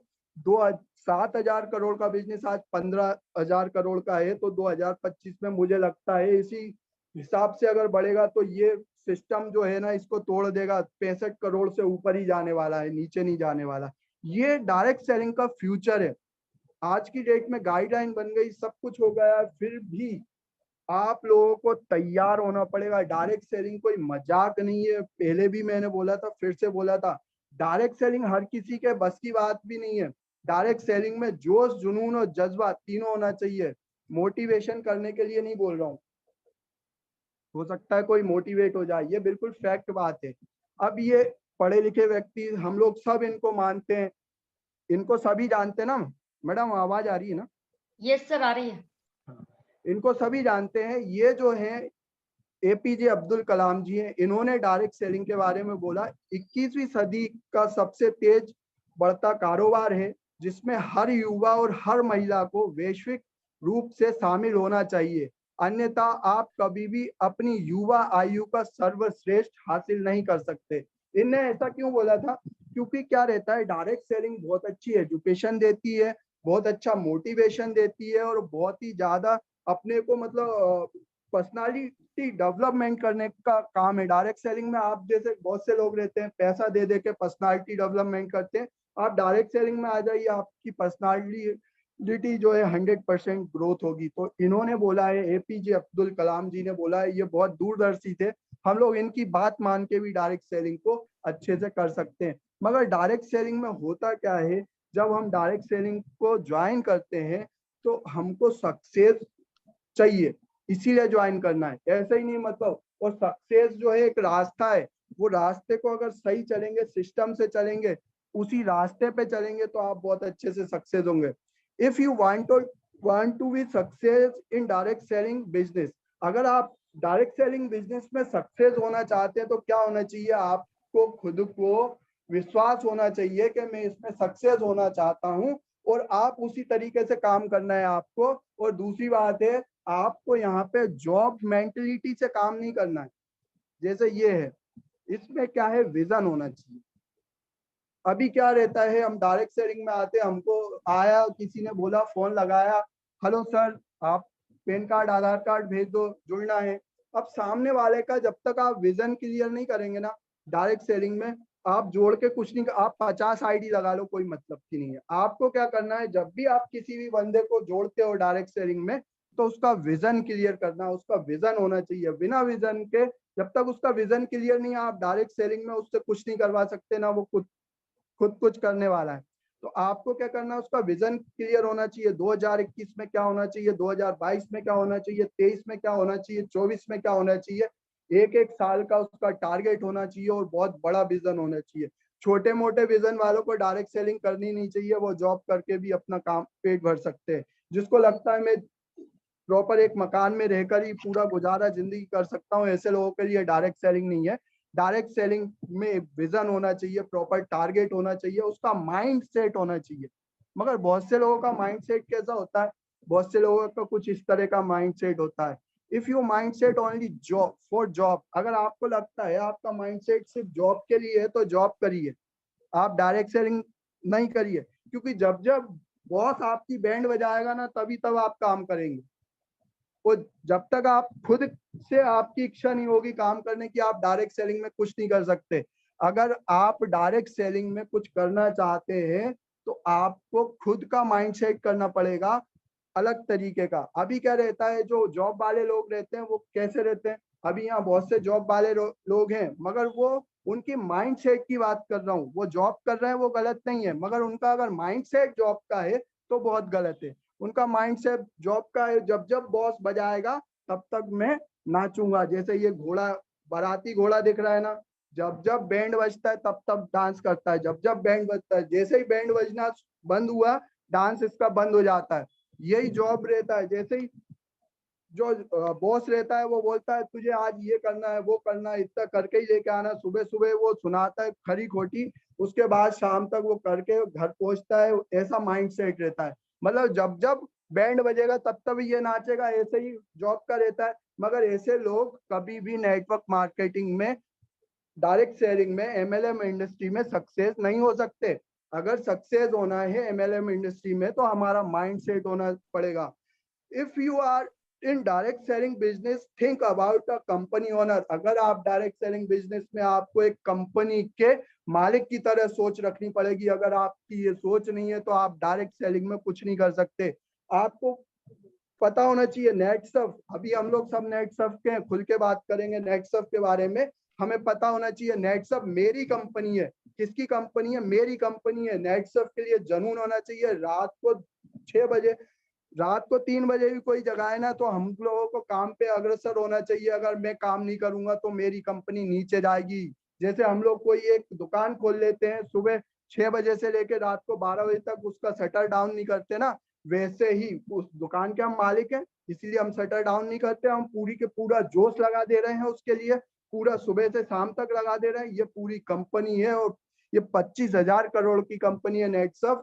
7,000 करोड़ का बिजनेस आज 15,000 करोड़ का है, तो 2025 में मुझे लगता है इसी हिसाब से अगर बढ़ेगा तो ये सिस्टम जो है ना इसको तोड़ देगा। 65 करोड़ से ऊपर ही जाने वाला है, नीचे नहीं जाने वाला। ये डायरेक्ट सेलिंग का फ्यूचर है। आज की डेट में गाइडलाइन बन गई, सब कुछ हो गया, फिर भी आप लोगों को तैयार होना पड़ेगा। डायरेक्ट सेलिंग कोई मजाक नहीं है, पहले भी मैंने बोला था, फिर से बोला था, डायरेक्ट सेलिंग हर किसी के बस की बात भी नहीं है। डायरेक्ट सेलिंग में जोश, जुनून और जज्बा तीनों होना चाहिए। मोटिवेशन करने के लिए नहीं बोल रहा हूँ, हो सकता है कोई मोटिवेट हो जाए, ये बिल्कुल फैक्ट बात है। अब ये पढ़े लिखे व्यक्ति, हम लोग सब इनको मानते हैं, इनको सभी जानते हैं ना। मैडम आवाज आ रही है ना? यस सर, आ रही है। इनको सभी जानते हैं। ये जो है एपीजे अब्दुल कलाम जी हैं, इन्होंने डायरेक्ट सेलिंग के बारे में बोला 21वीं सदी का सबसे तेज बढ़ता कारोबार है जिसमें हर युवा और हर महिला को वैश्विक रूप से शामिल होना चाहिए, अन्यथा आप कभी भी अपनी युवा आयु का सर्वश्रेष्ठ हासिल नहीं कर सकते। इनने ऐसा क्यों बोला था? क्योंकि क्या रहता है, डायरेक्ट सेलिंग बहुत अच्छी एजुकेशन देती है, बहुत अच्छा मोटिवेशन देती है और बहुत ही ज्यादा अपने को मतलब पर्सनालिटी डेवलपमेंट करने का काम है। डायरेक्ट सेलिंग में आप जैसे बहुत से लोग रहते हैं पैसा दे दे के पर्सनालिटी डेवलपमेंट करते हैं, आप डायरेक्ट सेलिंग में आ जाइए, आपकी पर्सनालिटी जो है 100% ग्रोथ होगी। तो इन्होंने बोला है, एपीजे अब्दुल कलाम जी ने बोला है, ये बहुत दूरदर्शी थे, हम लोग इनकी बात मान के भी डायरेक्ट सेलिंग को अच्छे से कर सकते हैं। मगर डायरेक्ट सेलिंग में होता क्या है, जब हम डायरेक्ट सेलिंग को ज्वाइन करते हैं तो हमको सक्सेस चाहिए, इसीलिए ज्वाइन करना है, ऐसा ही नहीं मतलब। और सक्सेस जो है एक रास्ता है, वो रास्ते को अगर सही चलेंगे, सिस्टम से चलेंगे, उसी रास्ते पे चलेंगे तो आप बहुत अच्छे से सक्सेस होंगे। If you want to be success in direct selling business, अगर आप डायरेक्ट सेलिंग बिजनेस में सक्सेस होना चाहते हैं तो क्या होना चाहिए, आपको खुद को विश्वास होना चाहिए कि मैं इसमें सक्सेस होना चाहता हूँ, और आप उसी तरीके से काम करना है आपको। और दूसरी बात है, आपको यहाँ पे जॉब मेंटेलिटी से काम नहीं करना है, जैसे ये है, इसमें क्या है, विजन होना चाहिए। अभी क्या रहता है, हम डायरेक्ट सेलिंग में आते हैं, हमको आया, किसी ने बोला, फोन लगाया, हेलो सर आप पैन कार्ड आधार कार्ड भेज दो, जुड़ना है। अब सामने वाले का जब तक आप विजन क्लियर नहीं करेंगे ना, डायरेक्ट सेलिंग में आप जोड़ के कुछ नहीं, आप 50 आईडी लगा लो, कोई मतलब की नहीं है। आपको क्या करना है, जब भी आप किसी भी बंदे को जोड़ते हो डायरेक्ट सेलिंग में, तो उसका विजन क्लियर करना, उसका विजन होना चाहिए। बिना विजन के, जब तक उसका विजन क्लियर नहीं है, आप डायरेक्ट सेलिंग में उससे कुछ नहीं करवा सकते, ना वो खुद कुछ करने वाला है। तो आपको क्या करना है, उसका विजन क्लियर होना चाहिए, 2021 में क्या होना चाहिए, 2022 में क्या होना चाहिए, 23 में क्या होना चाहिए, 24 में क्या होना चाहिए। एक एक साल का उसका टारगेट होना चाहिए और बहुत बड़ा विजन होना चाहिए। छोटे मोटे विजन वालों को डायरेक्ट सेलिंग करनी नहीं चाहिए, वो जॉब करके भी अपना काम पेट भर सकते हैं। जिसको लगता है मैं प्रॉपर एक मकान में रहकर ही पूरा गुजारा जिंदगी कर सकता हूँ, ऐसे लोगों के लिए डायरेक्ट सेलिंग नहीं है। डायरेक्ट सेलिंग में विजन होना चाहिए, प्रॉपर टारगेट होना चाहिए, उसका माइंड सेट होना चाहिए। मगर बहुत से लोगों का माइंड सेट कैसा होता है, बहुत से लोगों का कुछ इस तरह का माइंड सेट होता है, if you mind set only job for job, अगर आपको लगता है आपका माइंड सेट सिर्फ जॉब के लिए है तो जॉब करिए, आप डायरेक्ट सेलिंग नहीं करिए। क्योंकि जब जब बॉस आपकी बैंड बजाएगा ना, तभी तब आप काम करेंगे। और जब तक आप खुद से आपकी इच्छा नहीं होगी काम करने की, आप डायरेक्ट सेलिंग में कुछ नहीं कर सकते। अगर आप डायरेक्ट सेलिंग में कुछ करना चाहते हैं तो आपको खुद का माइंडसेट करना पड़ेगा अलग तरीके का। अभी क्या रहता है, जो जॉब वाले लोग रहते हैं वो कैसे रहते हैं, अभी यहाँ बहुत से जॉब वाले लोग हैं, मगर वो उनकी माइंडसेट की बात कर रहा हूँ, वो जॉब कर रहे हैं वो गलत नहीं है, मगर उनका अगर माइंडसेट जॉब का है तो बहुत गलत है। उनका माइंड सेट जॉब का है, जब जब बॉस बजाएगा तब तक मैं नाचूंगा। जैसे ये घोड़ा, बाराती घोड़ा दिख रहा है ना, जब जब बैंड बजता है तब तब डांस करता है, जब जब बैंड बजता है, जैसे ही बैंड बजना बंद हुआ, डांस इसका बंद हो जाता है। यही जॉब रहता है, जैसे ही जो बॉस रहता है वो बोलता है तुझे आज ये करना है, वो करना है, इतना करके ही लेके आना, सुबह सुबह वो सुनाता है खरी खोटी, उसके बाद शाम तक वो करके घर पहुंचता है, ऐसा माइंड सेट रहता है। मतलब जब जब बैंड बजेगा तब तब ये नाचेगा, ऐसे ही जॉब का रहता है। मगर ऐसे लोग कभी भी नेटवर्क मार्केटिंग में, डायरेक्ट सेलिंग में, एमएलएम इंडस्ट्री में सक्सेस नहीं हो सकते। अगर सक्सेस होना है एमएलएम इंडस्ट्री में तो हमारा माइंड सेट होना पड़ेगा। If you are in direct selling business, think about a company owner. अगर आप डायरेक्ट सेलिंग बिजनेस में, आपको एक कंपनी के मालिक की तरह सोच रखनी पड़ेगी। अगर आपकी ये सोच नहीं है तो आप डायरेक्ट सेलिंग में कुछ नहीं कर सकते। आपको पता होना चाहिए नेटसर्फ, अभी हम लोग सब नेटसर्फ के खुल के बात करेंगे नेटसर्फ के बारे में। हमें पता होना चाहिए नेटसर्फ मेरी कंपनी है। किसकी कंपनी है? मेरी कंपनी है। नेटसर्फ के लिए जुनून होना चाहिए। रात को 6 बजे, रात को 3 बजे भी कोई जगाए ना, तो हम लोगों को काम पे अग्रसर होना चाहिए। अगर मैं काम नहीं करूंगा तो मेरी कंपनी नीचे जाएगी। जैसे हम लोग कोई एक दुकान खोल लेते हैं, सुबह 6 बजे से लेकर रात को 12 बजे तक उसका शटर डाउन नहीं करते ना, वैसे ही उस दुकान के हम मालिक हैं, इसीलिए हम शटर डाउन नहीं करते। हम पूरी के पूरा जोश लगा दे रहे हैं उसके लिए, पूरा सुबह से शाम तक लगा दे रहे हैं। ये पूरी कंपनी है और ये 25,000 करोड़ की कंपनी है नेटसर्फ।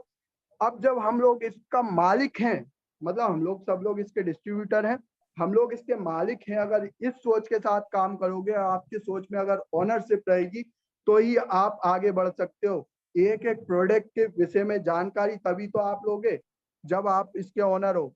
अब जब हम लोग इसका मालिक हैं, मतलब हम लोग सब लोग इसके डिस्ट्रीब्यूटर हैं, हम लोग इसके मालिक हैं, अगर इस सोच के साथ काम करोगे, आपकी सोच में अगर ओनरशिप रहेगी, तो ही आप आगे बढ़ सकते हो। एक एक प्रोडक्ट के विषय में जानकारी तभी तो आप लोगे जब आप इसके ओनर हो।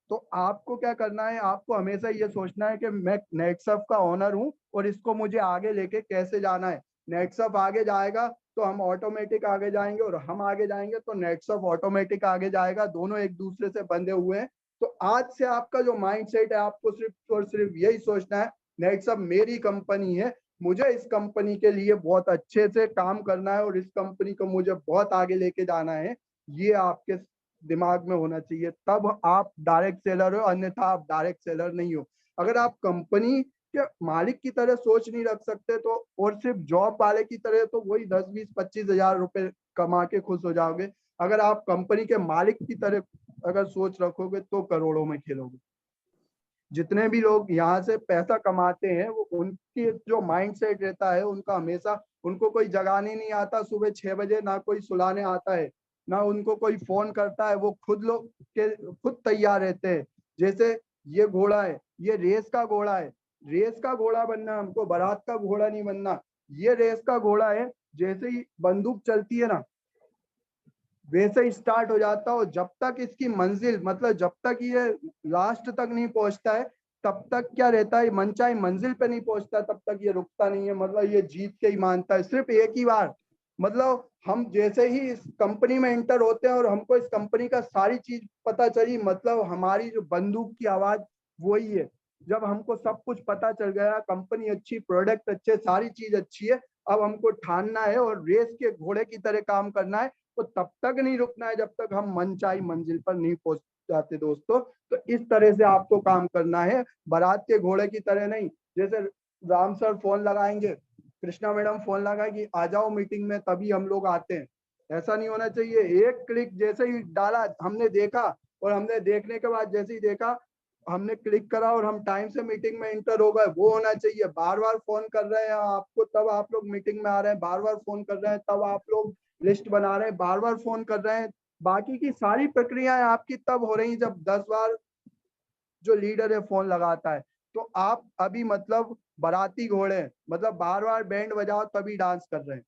तो आपको क्या करना है, आपको हमेशा ये सोचना है कि मैं नेटसर्फ का ओनर हूँ और इसको मुझे आगे लेके कैसे जाना है। नेटसर्फ आगे जाएगा तो हम ऑटोमेटिक आगे जाएंगे, और हम आगे जाएंगे तो नेटसर्फ ऑटोमेटिक आगे जाएगा। दोनों एक दूसरे से बंधे हुए हैं। तो आज से आपका जो माइंडसेट है, आपको सिर्फ और सिर्फ यही सोचना है, नेटसर्फ मेरी कंपनी है, मुझे इस कंपनी के लिए बहुत अच्छे से काम करना है और इस कंपनी को मुझे बहुत आगे लेके जाना है। ये आपके दिमाग में होना चाहिए, तब आप डायरेक्ट सेलर हो, अन्यथा आप डायरेक्ट सेलर नहीं हो। अगर आप कंपनी के मालिक की तरह सोच नहीं रख सकते तो, और सिर्फ जॉब वाले की तरह, तो वही 10-20-25 हजार रुपए कमा के खुश हो जाओगे। अगर आप कंपनी के मालिक की तरह अगर सोच रखोगे तो करोड़ों में खेलोगे। जितने भी लोग यहाँ से पैसा कमाते हैं, वो उनकी जो माइंड सेट रहता है उनका, हमेशा उनको कोई जगाने नहीं आता सुबह 6 बजे, ना कोई सुलाने आता है, ना उनको कोई फोन करता है। वो खुद लोग के खुद तैयार रहते हैं। जैसे ये घोड़ा है, ये रेस का घोड़ा है। रेस का घोड़ा बनना, हमको बारात का घोड़ा नहीं बनना। ये रेस का घोड़ा है। जैसे ही बंदूक चलती है ना, वैसे ही स्टार्ट हो जाता हो। जब तक इसकी मंजिल, मतलब जब तक ये लास्ट तक नहीं पहुंचता है, तब तक क्या रहता है, मनचाही मंजिल पे नहीं पहुंचता तब तक ये रुकता नहीं है। मतलब ये जीत के ही मानता है सिर्फ एक ही बार। मतलब हम जैसे ही इस कंपनी में एंटर होते हैं और हमको इस कंपनी का सारी चीज पता चली, मतलब हमारी जो बंदूक की आवाज वही है। जब हमको सब कुछ पता चल गया, कंपनी अच्छी, प्रोडक्ट अच्छे, सारी चीज अच्छी है, अब हमको ठानना है और रेस के घोड़े की तरह काम करना है। तो तब तक नहीं रुकना है जब तक हम मनचाही मंजिल पर नहीं पहुंच जाते दोस्तों। तो इस तरह से आपको काम करना है, बारात के घोड़े की तरह नहीं। जैसे राम सर फोन लगाएंगे, कृष्णा मैडम फोन लगाएगी, आ जाओ मीटिंग में, तभी हम लोग आते हैं। ऐसा नहीं होना चाहिए। एक क्लिक जैसे ही डाला, हमने देखा, और हमने देखने के बाद जैसे ही देखा, हमने क्लिक करा और हम टाइम से मीटिंग में एंटर हो गए, वो होना चाहिए। बार बार फोन कर रहे हैं आपको तब आप लोग मीटिंग में आ रहे हैं, बार बार फोन कर रहे हैं तब आप लोग लिस्ट बना रहे हैं, बार बार फोन कर रहे हैं। बाकी की सारी प्रक्रियाएं आपकी तब हो रही जब 10 बार जो लीडर है फोन लगाता है। तो आप अभी मतलब बाराती घोड़े हैं, मतलब बार बार बैंड बजाओ तभी डांस कर रहे हैं।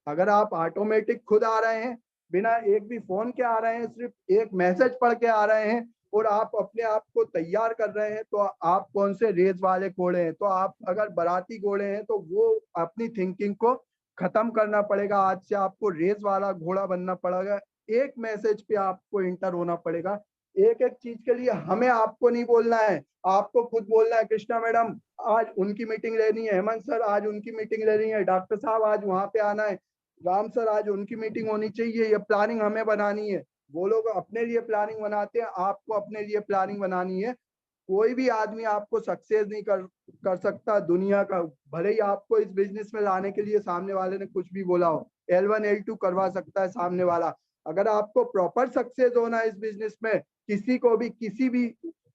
अगर आप ऑटोमेटिक खुद आ रहे हैं, बिना एक भी फोन के आ रहे हैं, सिर्फ एक मैसेज पढ़ के आ रहे हैं, और आप अपने आप को तैयार कर रहे हैं, तो आप कौन से रेस वाले घोड़े हैं। तो आप अगर बाराती घोड़े हैं तो वो अपनी थिंकिंग को खत्म करना पड़ेगा। आज से आपको रेस वाला घोड़ा बनना पड़ेगा। एक मैसेज पे आपको इंटर होना पड़ेगा। एक एक चीज के लिए हमें आपको नहीं बोलना है, आपको खुद बोलना है। कृष्णा मैडम आज उनकी मीटिंग लेनी है, हेमंत सर आज उनकी मीटिंग लेनी है, डॉक्टर साहब आज वहां पे आना है, राम सर आज उनकी मीटिंग होनी चाहिए। ये प्लानिंग हमें बनानी है। वो लोग अपने लिए प्लानिंग बनाते हैं, आपको अपने लिए प्लानिंग बनानी है। कोई भी आदमी आपको सक्सेस नहीं कर सकता दुनिया का। भले ही आपको इस बिजनेस में लाने के लिए सामने वाले ने कुछ भी बोला हो, L1 L2 करवा सकता है सामने वाला। अगर आपको प्रॉपर सक्सेस होना है इस बिजनेस में, किसी को भी किसी भी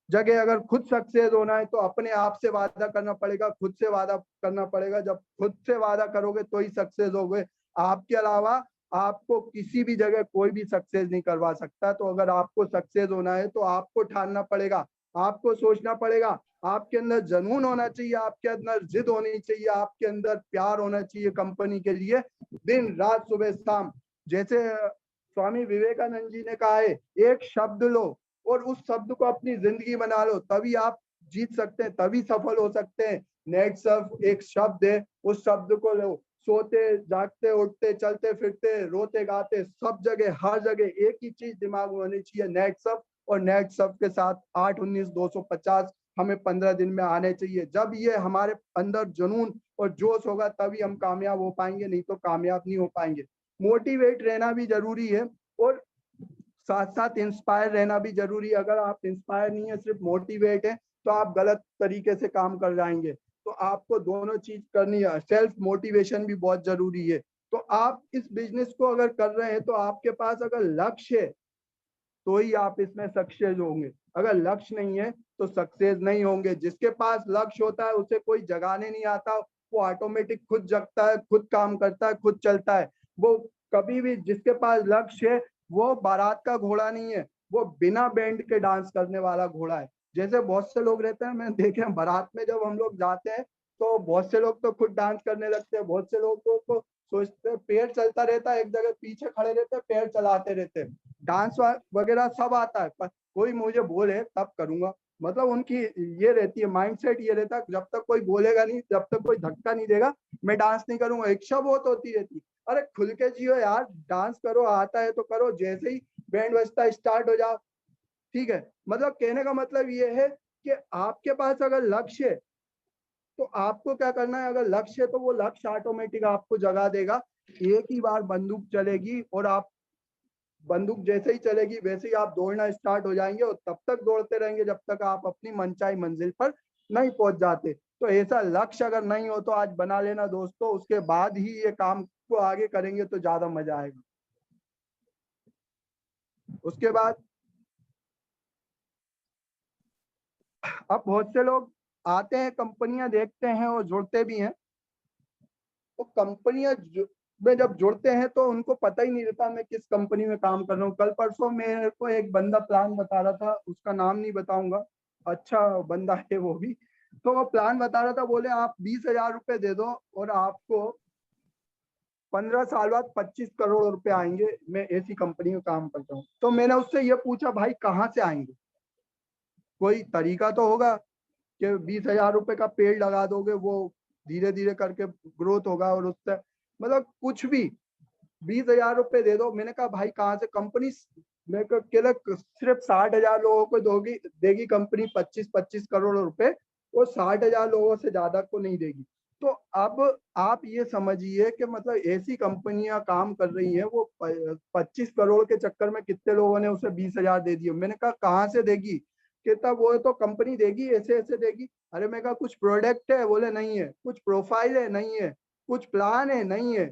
जगह अगर खुद सक्सेस होना है, तो अपने आप से वादा करना पड़ेगा, खुद से वादा करना पड़ेगा। जब खुद से वादा करोगे तो ही सक्सेस होगे। आपके अलावा आपको किसी भी जगह कोई भी सक्सेस नहीं करवा सकता। तो अगर आपको सक्सेस होना है तो आपको ठानना पड़ेगा, आपको सोचना पड़ेगा। आपके अंदर जुनून होना चाहिए, आपके अंदर जिद होनी चाहिए, आपके अंदर प्यार होना चाहिए कंपनी के लिए, दिन रात सुबह शाम। जैसे स्वामी विवेकानंद जी ने कहा है, एक शब्द लो और उस शब्द को अपनी जिंदगी बना लो, तभी आप जीत सकते हैं, तभी सफल हो सकते हैं। नेटसर्फ एक शब्द है, उस शब्द को लो। सोते जागते उठते चलते फिरते रोते गाते सब जगह हर जगह एक ही चीज दिमाग में होनी चाहिए, नेटसर्फ। और नेटसर्फ के साथ 8-19-250 हमें 15 दिन में आने चाहिए। जब ये हमारे अंदर जुनून और जोश होगा तभी हम कामयाब हो पाएंगे, नहीं तो कामयाब नहीं हो पाएंगे। मोटिवेट रहना भी जरूरी है, और साथ साथ इंस्पायर रहना भी जरूरी है। अगर आप इंस्पायर नहीं है, सिर्फ मोटिवेट है, तो आप गलत तरीके से काम कर जाएंगे। तो आपको दोनों चीज करनी है। सेल्फ मोटिवेशन भी बहुत जरूरी है। तो आप इस बिजनेस को अगर कर रहे हैं, तो आपके पास अगर लक्ष्य है तो ही आप इसमें सक्सेस होंगे। अगर लक्ष्य नहीं है तो सक्सेस नहीं होंगे। जिसके पास लक्ष्य होता है उसे कोई जगाने नहीं आता, वो ऑटोमेटिक खुद जगता है, खुद काम करता है, खुद चलता है। वो कभी भी, जिसके पास लक्ष्य है, वो बारात का घोड़ा नहीं है, वो बिना बैंड के डांस करने वाला घोड़ा है। जैसे बहुत से लोग रहते हैं, मैंने देखे हैं बारात में जब हम लोग जाते हैं तो बहुत से लोग तो खुद डांस करने लगते हैं, बहुत से लोगों को सोचते हैं पैर चलता रहता है, एक जगह पीछे खड़े रहते हैं, पैर चलाते रहते हैं, डांस वगैरह सब आता है, पर कोई मुझे बोले तब करूंगा। मतलब उनकी ये रहती है, माइंडसेट ये रहता है, जब तक कोई बोलेगा नहीं, जब तक कोई धक्का नहीं देगा, मैं डांस नहीं करूंगा। इच्छा बहुत होती रहती, अरे खुल के जियो यार, डांस करो, आता है तो करो, जैसे ही बैंड बजता स्टार्ट हो जाओ, ठीक है। मतलब कहने का मतलब ये है कि आपके पास अगर लक्ष्य है तो आपको क्या करना है, अगर लक्ष्य है तो वो लक्ष्य ऑटोमेटिक आपको जगा देगा। एक ही बार बंदूक चलेगी और आप, बंदूक जैसे ही चलेगी वैसे ही आप दौड़ना स्टार्ट हो जाएंगे, और तब तक दौड़ते रहेंगे जब तक आप अपनी मनचाही मंजिल पर नहीं पहुंच जाते। तो ऐसा लक्ष्य अगर नहीं हो तो आज बना लेना दोस्तों, उसके बाद ही ये काम को आगे करेंगे तो ज्यादा मजा आएगा। उसके बाद अब बहुत से लोग आते हैं, कंपनियां देखते हैं और जुड़ते भी हैं। तो कंपनियां में जब जुड़ते हैं तो उनको पता ही नहीं रहता मैं किस कंपनी में काम कर रहा हूँ। कल परसों मेरे को एक बंदा प्लान बता रहा था, उसका नाम नहीं बताऊंगा, अच्छा बंदा है वो भी। तो वो प्लान बता रहा था, बोले आप 20,000 रुपए दे दो और आपको 15 साल बाद 25 करोड़ रुपए आएंगे, मैं ऐसी कंपनी में काम करता हूँ। तो मैंने उससे ये पूछा, भाई कहाँ से आएंगे, कोई तरीका तो होगा कि 20,000 रुपए का पेड़ लगा दोगे, वो धीरे धीरे करके ग्रोथ होगा और उससे, मतलब कुछ भी 20,000 रुपए दे दो। मैंने कहा भाई कहाँ से, कंपनी मेरे को केवल सिर्फ 60,000 लोगों को दोगी, देगी कंपनी 25-25 करोड़ रुपए, वो 60,000 लोगों से ज्यादा को नहीं देगी। तो अब आप ये समझिए कि मतलब ऐसी कंपनियां काम कर रही हैं, वो 25 करोड़ के चक्कर में कितने लोगों ने उसे 20,000 दे दिए। मैंने कहा कहाँ से देगी, कहता वो तो कंपनी देगी, ऐसे ऐसे देगी। अरे मैं कहा कुछ प्रोडक्ट है, बोले नहीं है। कुछ प्रोफाइल है, नहीं है। कुछ प्लान है, नहीं है।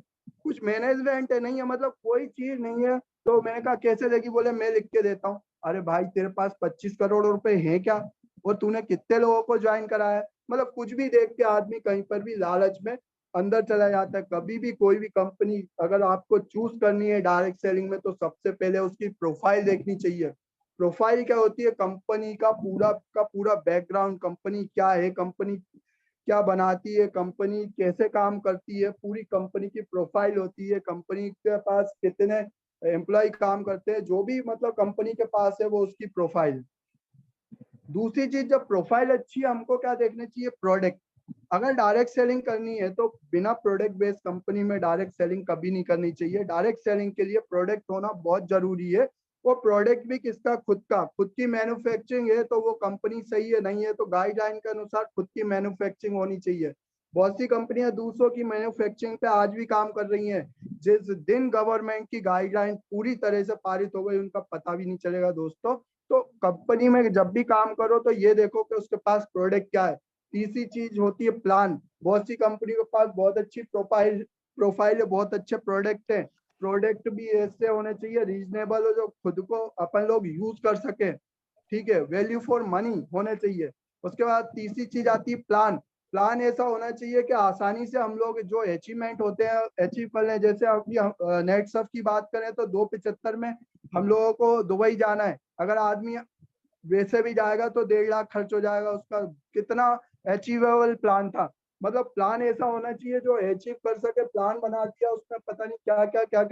कुछ मैनेजमेंट है, नहीं है, मतलब कोई चीज नहीं है। तो मैंने कहा कैसे देगी, बोले मैं लिख के देता हूँ। अरे भाई तेरे पास 25 करोड़ रुपए हैं क्या, और तूने कितने लोगों को ज्वाइन कराया है। मतलब कुछ भी देख के आदमी कहीं पर भी लालच में अंदर चला जाता है। कभी भी कोई भी कंपनी अगर आपको चूज करनी है डायरेक्ट सेलिंग में, तो सबसे पहले उसकी प्रोफाइल देखनी चाहिए। प्रोफाइल क्या होती है, कंपनी का पूरा बैकग्राउंड, कंपनी क्या है, कंपनी क्या बनाती है, कंपनी कैसे काम करती है, पूरी कंपनी की प्रोफाइल होती है। कंपनी के पास कितने एम्प्लॉय काम करते हैं, जो भी मतलब कंपनी के पास है वो उसकी प्रोफाइल। दूसरी चीज, जब प्रोफाइल अच्छी है, हमको क्या देखना चाहिए, प्रोडक्ट। अगर डायरेक्ट सेलिंग करनी है तो बिना प्रोडक्ट बेस्ड कंपनी में डायरेक्ट सेलिंग कभी नहीं करनी चाहिए। डायरेक्ट सेलिंग के लिए प्रोडक्ट होना बहुत जरूरी है। वो प्रोडक्ट भी किसका, खुद का, खुद की मैन्युफैक्चरिंग है तो वो कंपनी सही है, नहीं है तो गाइडलाइन के अनुसार खुद की मैन्युफैक्चरिंग होनी चाहिए। बहुत सी कंपनियां दूसरों की मैन्युफैक्चरिंग पे आज भी काम कर रही हैं। जिस दिन गवर्नमेंट की गाइडलाइन पूरी तरह से पारित हो गई, उनका पता भी नहीं चलेगा दोस्तों। तो कंपनी में जब भी काम करो तो ये देखो कि उसके पास प्रोडक्ट क्या है। तीसरी चीज होती है प्लान। बहुत सी कंपनी के पास बहुत अच्छी प्रोफाइल प्रोफाइल है, बहुत अच्छे प्रोडक्ट है। प्रोडक्ट भी ऐसे होने चाहिए रीजनेबल हो, जो खुद को अपन लोग यूज कर सके, ठीक है, वैल्यू फॉर मनी होने चाहिए। उसके बाद तीसरी चीज आती है प्लान। प्लान ऐसा होना चाहिए कि आसानी से हम लोग जो अचीवमेंट होते हैं अचीव कर लें। जैसे अभी हम नेट सर्फ की बात करें तो 2,75 में हम लोगों को दुबई जाना है। अगर आदमी वैसे भी जाएगा तो 1.5 लाख खर्च हो जाएगा उसका। कितना अचीवेबल प्लान था। मतलब प्लान ऐसा होना चाहिए जो अचीव कर सके। प्लान बना दिया, उसमें पता नहीं क्या क्या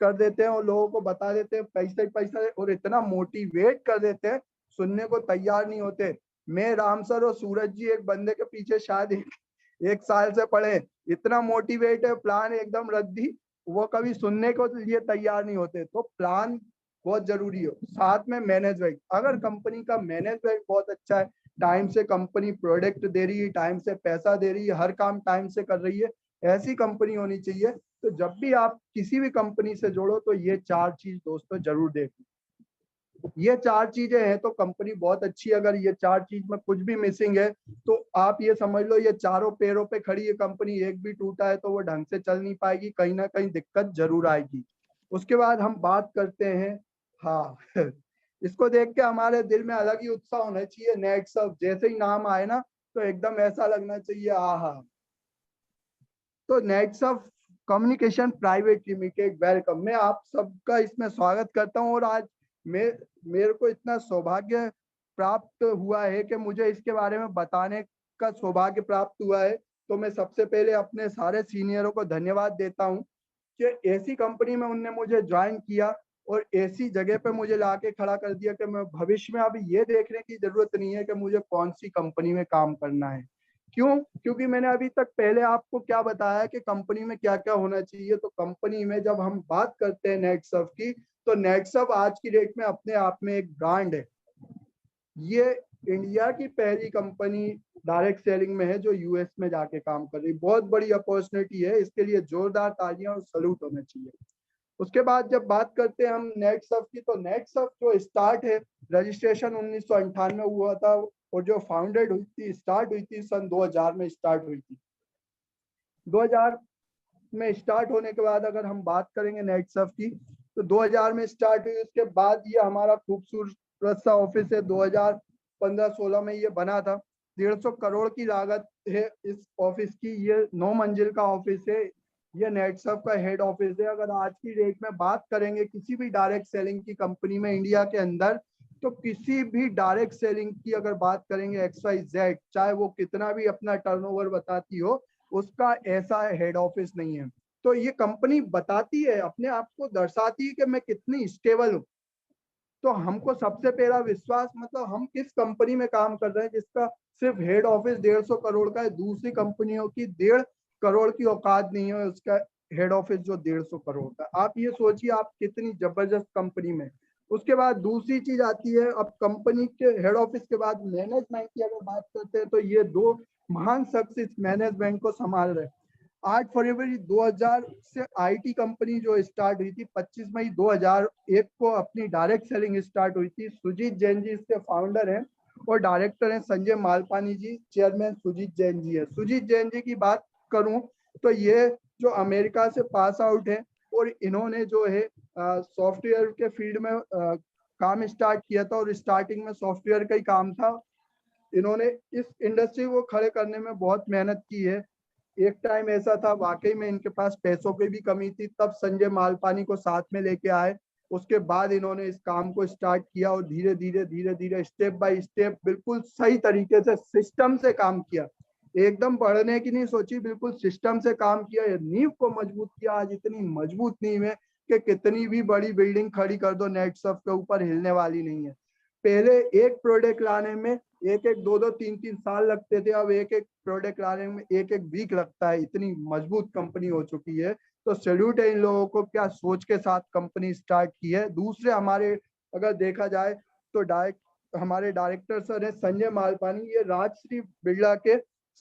कर देते हैं और लोगों को बता देते हैं पैसा ही पैसा है, और इतना मोटिवेट कर देते हैं, सुनने को तैयार नहीं होते। मैं, राम सर और सूरज जी एक बंदे के पीछे शायद एक साल से पढ़े, इतना मोटिवेट है, प्लान एकदम रद्दी, वो कभी सुनने को लिए तैयार नहीं होते। तो प्लान बहुत जरूरी है। साथ में मैनेजमेंट, अगर कंपनी का मैनेजमेंट बहुत अच्छा है, टाइम से कंपनी प्रोडक्ट दे रही है, टाइम से पैसा दे रही है, हर काम टाइम से कर रही है, ऐसी कंपनी होनी चाहिए। तो जब भी आप किसी भी कंपनी से जोड़ो तो ये 4 चीज दोस्तों जरूर देखो। ये 4 चीजें हैं तो कंपनी बहुत अच्छी है। अगर ये 4 चीज में कुछ भी मिसिंग है तो आप ये समझ लो ये चारों पैरों पे खड़ी है कंपनी, एक भी टूटा है तो वो ढंग से चल नहीं पाएगी, कहीं ना कहीं दिक्कत जरूर आएगी। उसके बाद हम बात करते हैं, हाँ इसको देख के हमारे दिल में अलग ही उत्साह होना चाहिए। नेट सर्फ जैसे ही नाम आए ना तो एकदम ऐसा लगना चाहिए आहा। तो net Surf communication private limited, welcome, मैं आप सबका इसमें स्वागत करता हूं। और आज मैं मेरे को इतना सौभाग्य प्राप्त हुआ है कि मुझे इसके बारे में बताने का सौभाग्य प्राप्त हुआ है। तो मैं सबसे पहले अपने सारे सीनियरों को धन्यवाद देता हूँ कि ऐसी कंपनी में उनने मुझे ज्वाइन किया और ऐसी जगह पे मुझे लाके खड़ा कर दिया कि मैं भविष्य में अभी ये देखने की जरूरत नहीं है कि मुझे कौन सी कंपनी में काम करना है। क्यों? क्योंकि मैंने अभी तक पहले आपको क्या बताया कि कंपनी में क्या क्या होना चाहिए। तो कंपनी में जब हम बात करते हैं नेटसर्फ की, तो नेटसर्फ आज की डेट में अपने आप में एक ब्रांड है। ये इंडिया की पहली कंपनी डायरेक्ट सेलिंग में है जो यूएस में जाके काम कर रही। बहुत बड़ी अपॉर्चुनिटी है, इसके लिए जोरदार तालियां और सलूट होना चाहिए। उसके बाद जब बात करते हैं हम नेटसर्फ की, तो नेटसर्फ जो स्टार्ट है, रजिस्ट्रेशन 1998 में हुआ था और जो फाउंडेड हुई थी, स्टार्ट हुई थी सन 2000 में स्टार्ट हुई थी। 2000 में स्टार्ट होने के बाद अगर हम बात करेंगे नेटसर्फ की, तो 2000 में स्टार्ट हुई। उसके बाद ये हमारा खूबसूरत सा ऑफिस है, 2015-16 में ये बना था। 150 करोड़ की लागत है इस ऑफिस की। ये 9 मंजिल का ऑफिस है। ये नेटसर्फ का हेड ऑफिस है। अगर आज की डेट में बात करेंगे किसी भी डायरेक्ट सेलिंग की कंपनी में इंडिया के अंदर, तो किसी भी डायरेक्ट सेलिंग की अगर बात करेंगे XYZ, चाहे वो कितना भी अपना टर्नओवर बताती हो, उसका ऐसा हेड ऑफिस नहीं है। तो ये कंपनी बताती है, अपने आप को दर्शाती है कि मैं कितनी स्टेबल हूँ। तो हमको सबसे पहला विश्वास, मतलब हम किस कंपनी में काम कर रहे हैं जिसका सिर्फ हेड ऑफिस 150 करोड़ का है। दूसरी कंपनियों की 1.5 करोड़ की औकात नहीं है उसका हेड ऑफिस जो 150 करोड़ का। आप ये सोचिए आप कितनी जबरदस्त कंपनी में। उसके बाद दूसरी चीज आती है, अब कंपनी के हेड ऑफिस के बाद मैनेजमेंट की अगर बात करते हैं, तो ये 2 महान शख्स इस मैनेजमेंट को संभाल रहे हैं। 8 फरवरी 2000 से आईटी कंपनी जो स्टार्ट हुई थी, 25 मई 2001 को अपनी डायरेक्ट सेलिंग स्टार्ट हुई थी। सुजीत जैन जी इसके फाउंडर हैं और डायरेक्टर हैं संजय मालपानी जी, चेयरमैन सुजीत जैन जी है। सुजीत जैन जी की बात करूं तो ये जो अमेरिका से पास आउट है और इन्होंने जो है सॉफ्टवेयर के फील्ड में काम स्टार्ट किया था और स्टार्टिंग में सॉफ्टवेयर का ही काम था। इन्होंने इस इंडस्ट्री को खड़े करने में बहुत मेहनत की है। एक टाइम ऐसा था वाकई में इनके पास पैसों की भी कमी थी, तब संजय मालपानी को साथ में लेके आए। उसके बाद इन्होंने इस काम को स्टार्ट किया और धीरे धीरे स्टेप बाय स्टेप बिल्कुल सही तरीके से सिस्टम से काम किया। एकदम बढ़ने की नहीं सोची, बिल्कुल सिस्टम से काम किया। नींव को मजबूत किया। आज इतनी मजबूत नींव है कि कितनी भी बड़ी बिल्डिंग खड़ी कर दो नेटसर्फ के ऊपर हिलने वाली नहीं है। पहले एक प्रोडक्ट लाने में एक 2-3 साल लगते थे, अब एक प्रोडक्ट लाने में एक वीक लगता है। इतनी मजबूत कंपनी हो चुकी है। तो सैल्यूट है इन लोगों को, क्या सोच के साथ कंपनी स्टार्ट की है। दूसरे हमारे अगर देखा जाए तो हमारे डायरेक्टर सर है संजय मालपानी, ये राजश्री बिरला के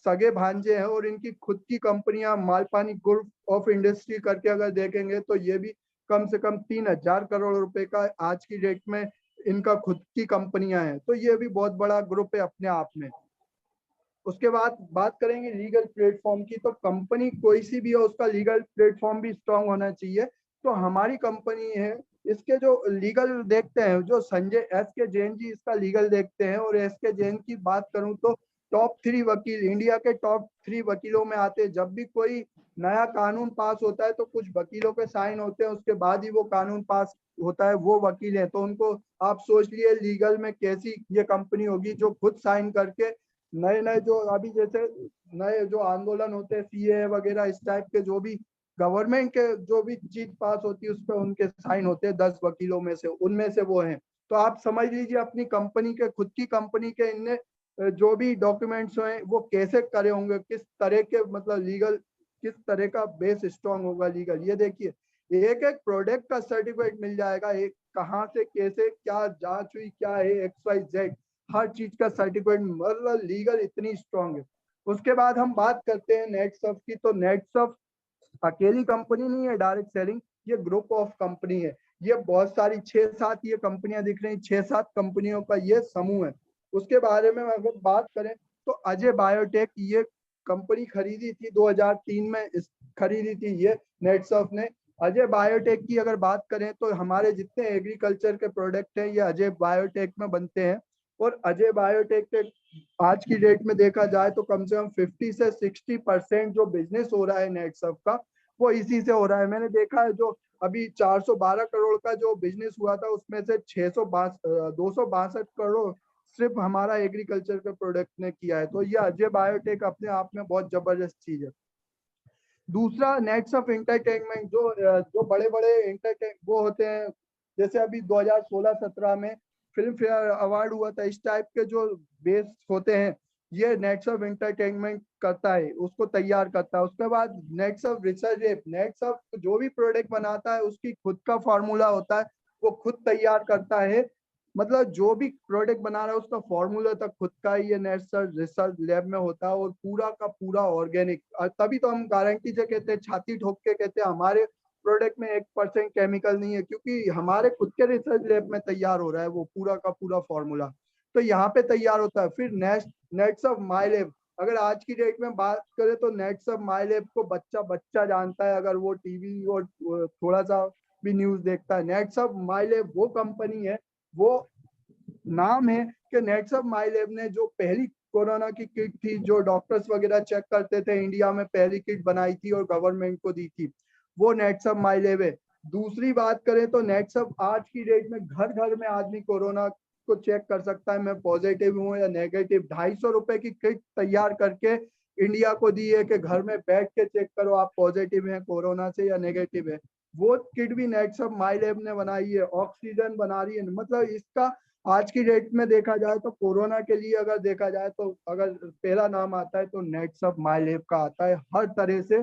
सगे भांजे हैं और इनकी खुद की कंपनियां मालपानी ग्रुप ऑफ इंडस्ट्री करके अगर देखेंगे तो ये भी कम से कम 3000 करोड़ रुपए का आज की डेट में इनका खुद की कंपनियां हैं। तो ये भी बहुत बड़ा ग्रुप है अपने आप में। उसके बाद बात करेंगे लीगल प्लेटफॉर्म की, तो कंपनी कोई सी भी हो उसका लीगल प्लेटफॉर्म भी स्ट्रांग होना चाहिए। तो हमारी कंपनी है, इसके जो लीगल देखते हैं, जो संजय SK जैन जी इसका लीगल देखते हैं। और SK जैन की बात करूं तो टॉप 3 वकील, इंडिया के टॉप 3 वकीलों में आते हैं। जब भी कोई नया कानून पास होता है तो कुछ वकीलों के साइन होते हैं, उसके बाद ही वो कानून पास होता है। वो वकील है, तो उनको आप सोच लिए लीगल में कैसी ये कंपनी होगी जो खुद साइन करके नए नए जो अभी जैसे नए जो आंदोलन होते हैं CAA वगैरह इस टाइप के, जो भी गवर्नमेंट के जो भी चीज पास होती है उस पर उनके साइन होते हैं 10 वकीलों में से, उनमें से वो हैं। तो आप समझ लीजिए अपनी कंपनी के, खुद की कंपनी के इनने जो भी डॉक्यूमेंट्स हैं वो कैसे करे होंगे, किस तरह के मतलब लीगल, किस तरह का बेस स्ट्रांग होगा लीगल। ये देखिए एक एक प्रोडक्ट का सर्टिफिकेट मिल जाएगा, एक कहाँ से कैसे क्या जांच हुई, क्या है XYZ, हर चीज का सर्टिफिकेट, मतलब लीगल इतनी स्ट्रांग है। उसके बाद हम बात करते हैं नेटसर्फ की, तो नेटसर्फ अकेली कंपनी नहीं है डायरेक्ट सेलिंग, ये ग्रुप ऑफ कंपनी है। ये बहुत सारी 6-7 ये कंपनियां दिख रही, 6-7 कंपनियों का ये समूह है। उसके बारे में अगर बात करें तो अजय बायोटेक, ये कंपनी खरीदी थी 2003 में, खरीदी थी ये नेटसर्फ ने। अजय बायोटेक की अगर बात करें तो हमारे जितने एग्रीकल्चर के प्रोडक्ट हैं ये अजय बायोटेक में बनते हैं। और अजय बायोटेक के आज की डेट में देखा जाए तो कम से कम 50 से 60% जो बिजनेस हो रहा है नेटसर्फ का वो इसी से हो रहा है। मैंने देखा है जो अभी 412 करोड़ का जो बिजनेस हुआ था उसमें से 262 करोड़ सिर्फ हमारा एग्रीकल्चर के प्रोडक्ट ने किया है। तो ये अजय बायोटेक अपने आप में बहुत जबरदस्त चीज है। दूसरा नेट्स ऑफ एंटरटेनमेंट, जो बड़े बड़े एंटरटेन वो होते हैं, जैसे अभी 2016-17 में फिल्म फेयर अवार्ड हुआ था, इस टाइप के जो बेस होते हैं, ये नेट्स ऑफ एंटरटेनमेंट करता है, उसको तैयार करता है। उसके बाद nets of research, nets of जो भी प्रोडक्ट बनाता है उसकी खुद का फॉर्मूला होता है, वो खुद तैयार करता है। मतलब जो भी प्रोडक्ट बना रहा है उसका फॉर्मूला तक खुद का ही ये नेट्स रिसर्च लैब में होता है, और पूरा का पूरा ऑर्गेनिक। तभी तो हम गारंटी से कहते हैं, छाती ठोक के कहते हैं हमारे प्रोडक्ट में 1% केमिकल नहीं है, क्योंकि हमारे खुद के रिसर्च लैब में तैयार हो रहा है वो पूरा का पूरा फॉर्मूला। तो यहाँ पे तैयार होता है। फिर नेट्स ऑफ माई लैब, अगर आज की डेट में बात करें तो नेट्स ऑफ माई लैब को बच्चा बच्चा जानता है, अगर वो टीवी और थोड़ा सा भी न्यूज देखता है। नेट्स ऑफ माई लैब वो कंपनी है, वो नाम है कि नेट्स ऑफ माई लैब ने जो पहली कोरोना की किट थी, जो डॉक्टर्स वगैरह चेक करते थे, इंडिया में पहली किट बनाई थी और गवर्नमेंट को दी थी, वो नेट्स ऑफ माई लैब है। दूसरी बात करें तो नेट्स ऑफ आज की डेट में घर घर में आदमी कोरोना को चेक कर सकता है, मैं पॉजिटिव हूँ या नेगेटिव। 250 रुपए की किट तैयार करके इंडिया को दी है कि घर में बैठ के चेक करो आप पॉजिटिव हैं कोरोना से या नेगेटिव है। वो किट भी नेट्स ऑफ माई लैब ने बनाई है। ऑक्सीजन बना रही है, मतलब इसका आज की डेट में देखा जाए तो कोरोना के लिए अगर देखा जाए तो अगर पहला नाम आता है तो नेट्स ऑफ माई लैब का आता है। हर तरह से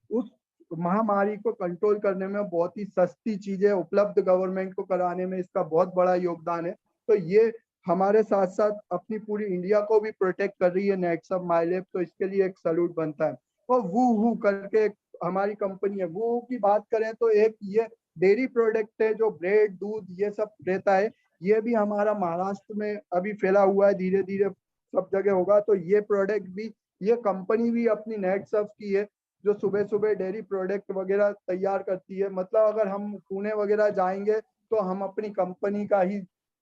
उस महामारी को कंट्रोल करने में बहुत ही सस्ती चीजें उपलब्ध गवर्नमेंट को कराने में इसका बहुत बड़ा योगदान है। तो ये हमारे साथ साथ अपनी पूरी इंडिया को भी प्रोटेक्ट कर रही है नेट्स ऑफ माई लैब, तो इसके लिए एक सैल्यूट बनता है। और वू करके हमारी कंपनी है, वू की बात करें तो एक ये डेयरी प्रोडक्ट है जो ब्रेड दूध ये सब देता है। ये भी हमारा महाराष्ट्र में अभी फैला हुआ है, धीरे धीरे सब जगह होगा। तो ये प्रोडक्ट भी, ये कंपनी भी अपनी नेट्स ऑफ की है, जो सुबह सुबह डेयरी प्रोडक्ट वगैरह तैयार करती है। मतलब अगर हम पुणे वगैरह जाएंगे तो हम अपनी कंपनी का ही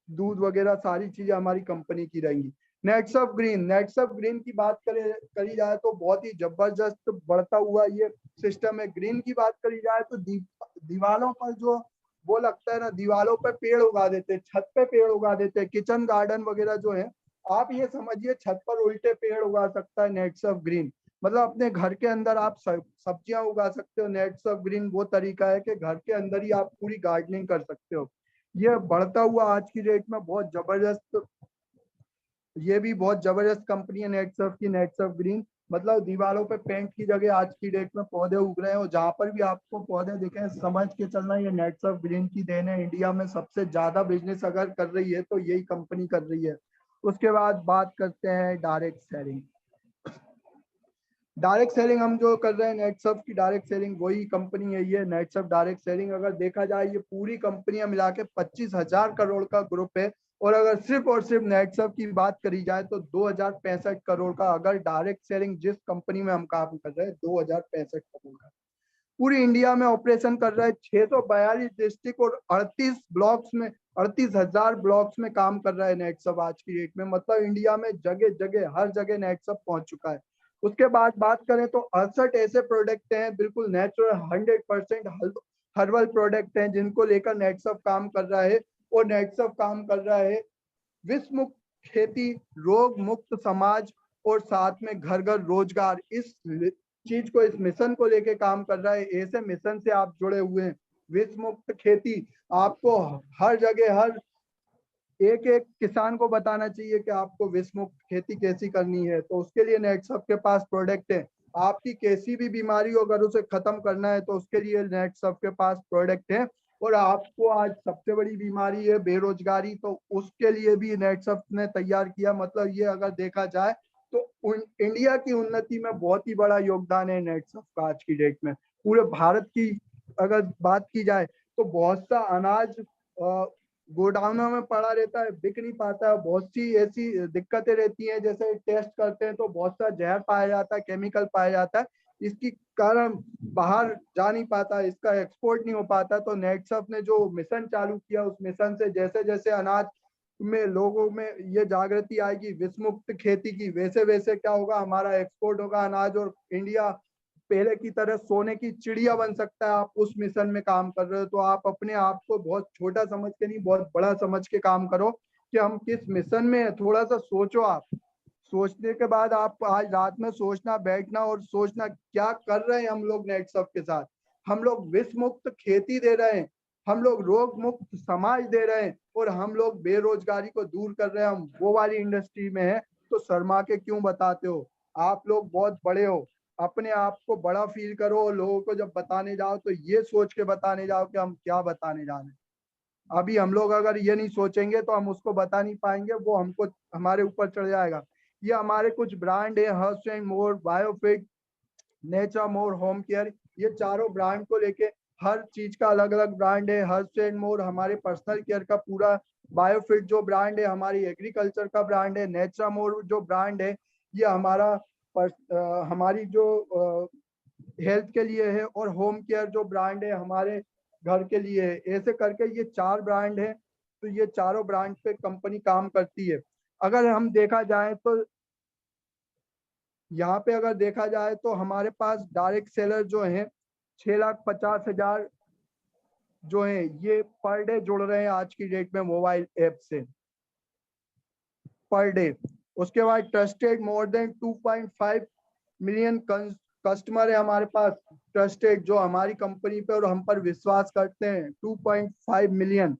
दूध वगैरह सारी चीजें हमारी कंपनी की रहेंगी। Nets of green, nets of green की बात करी जाए तो बहुत ही जबरदस्त बढ़ता हुआ ये सिस्टम है। ग्रीन की बात करी जाए तो दीवारों पर जो वो लगता है ना, दीवारों पे पेड़ उगा देते हैं, छत पे पेड़ उगा देते हैं, किचन गार्डन वगैरह जो है, आप ये समझिए छत पर उल्टे पेड़ उगा सकता है नेट्स ऑफ ग्रीन। मतलब अपने घर के अंदर आप सब्जियां उगा सकते हो। नेट्स ऑफ ग्रीन वो तरीका है कि घर के अंदर ही आप पूरी गार्डनिंग कर सकते हो। ये बढ़ता हुआ आज की डेट में बहुत जबरदस्त, ये भी बहुत जबरदस्त कंपनी है नेट्स ऑफ की, नेट्स ऑफ ग्रीन। मतलब दीवारों पे पेंट की जगह आज की डेट में पौधे उग रहे हैं, और जहां पर भी आपको पौधे दिखे समझ के चलना ये नेट्स ऑफ ग्रीन की देन है। इंडिया में सबसे ज्यादा बिजनेस अगर कर रही है तो यही कंपनी कर रही है। उसके बाद बात करते हैं डायरेक्ट सेलिंग। डायरेक्ट सेलिंग हम जो कर रहे हैं नेट्स ऑफ की डायरेक्ट सेलिंग, वही कंपनी है ये नेट्स ऑफ डायरेक्ट सेलिंग। अगर देखा जाए ये पूरी कंपनियां मिला के 25,000 करोड़ का ग्रुप है। और अगर सिर्फ और सिर्फ नेट्स ऑफ की बात करी जाए तो 2065 करोड़ का, अगर डायरेक्ट सेलिंग जिस कंपनी में हम काम कर रहे हैं 2065 करोड़ का पूरी इंडिया में ऑपरेशन कर रहा है। 642 डिस्ट्रिक्ट और 38 ब्लॉक्स में 38,000 ब्लॉक्स में काम कर रहा है नेट्स ऑफ आज की डेट में। मतलब इंडिया में जगह जगह हर जगह नेट्स ऑफ पहुंच चुका है। उसके बाद बात करें तो 68 ऐसे प्रोडक्ट हैं बिल्कुल नेचुरल 100% हर्बल प्रोडक्ट हैं जिनको लेकर नेट्स ऑफ काम कर रहा है। और नेट्स ऑफ काम कर रहा है विश्व मुक्त खेती, रोग मुक्त समाज और साथ में घर घर रोजगार, इस चीज को, इस मिशन को लेके काम कर रहा है। ऐसे मिशन से आप जुड़े हुए हैं। विश्व मुक्त खेती, आपको हर जगह हर एक एक किसान को बताना चाहिए कि आपको विश्व मुक्त खेती कैसी करनी है। तो उसके लिए नेट्स ऑफ के पास प्रोडक्ट है। आपकी कैसी भी बीमारी हो अगर उसे खत्म करना है तो उसके लिए नेट्स ऑफ के पास प्रोडक्ट है। और आपको आज सबसे बड़ी बीमारी है बेरोजगारी, तो उसके लिए भी नेट्स ऑफ ने तैयार किया। मतलब ये अगर देखा जाए तो इंडिया की उन्नति में बहुत ही बड़ा योगदान है नेट्स ऑफ का आज की डेट में। पूरे भारत की अगर बात की जाए तो बहुत सा अनाज गोडाउनों में पड़ा रहता है, बिक नहीं पाता है। बहुत सी ऐसी दिक्कतें रहती हैं, जैसे टेस्ट करते हैं तो बहुत सा जहर पाया जाता है, केमिकल पाया जाता है, इसकी कारण बाहर जा नहीं पाता, इसका एक्सपोर्ट नहीं हो पाता। तो नेट्स ऑफ ने जो मिशन चालू किया, उस मिशन से जैसे जैसे अनाज में लोगों में ये जागृति आएगी विश्व मुक्त खेती की, वैसे वैसे क्या होगा, हमारा एक्सपोर्ट होगा अनाज और इंडिया पहले की तरह सोने की चिड़िया बन सकता है। आप उस मिशन में काम कर रहे हो तो आप अपने आप को बहुत छोटा समझ के नहीं, बहुत बड़ा समझ के काम करो। कि हम किस मिशन में है। थोड़ा सा सोचो आप, सोचने के बाद आप आज रात में सोचना, बैठना और सोचना क्या कर रहे हैं हम लोग नेटसप के साथ। हम लोग विष मुक्त खेती दे रहे हैं, हम लोग रोग मुक्त समाज दे रहे हैं, और हम लोग बेरोजगारी को दूर कर रहे हैं। हम वो वाली इंडस्ट्री में है, तो शर्मा के क्यों बताते हो? आप लोग बहुत बड़े हो, अपने आप को बड़ा फील करो। लोगों को जब बताने जाओ तो ये सोच के बताने जाओ कि हम क्या बताने जा रहे हैं। अभी हम लोग अगर ये नहीं सोचेंगे तो हम उसको बता नहीं पाएंगे, वो हमको हमारे ऊपर चढ़ जाएगा। ये हमारे कुछ ब्रांड है, Harsh and more, biofit, nature more, home care, ये चारों ब्रांड को लेके हर चीज का अलग अलग ब्रांड है। हर्ष एंड मोर हमारे पर्सनल केयर का पूरा, बायोफिट जो ब्रांड है हमारी एग्रीकल्चर का ब्रांड है, नेचर मोर जो ब्रांड है ये हमारा हमारी जो हेल्थ के लिए है, और होम केयर जो ब्रांड है हमारे घर के लिए है। ऐसे करके ये 4 ब्रांड है, तो ये चारों ब्रांड पे कंपनी काम करती है। अगर हम देखा जाए तो यहाँ पे अगर देखा जाए तो हमारे पास डायरेक्ट सेलर जो हैं 6,50,000 जो है ये पर डे जुड़ रहे हैं आज की डेट में मोबाइल ऐप से, पर डे। उसके बाद trusted more than 2.5 million customer है हमारे पास, ट्रस्टेड जो हमारी कंपनी पे और हम पर विश्वास करते हैं, 2.5 मिलियन।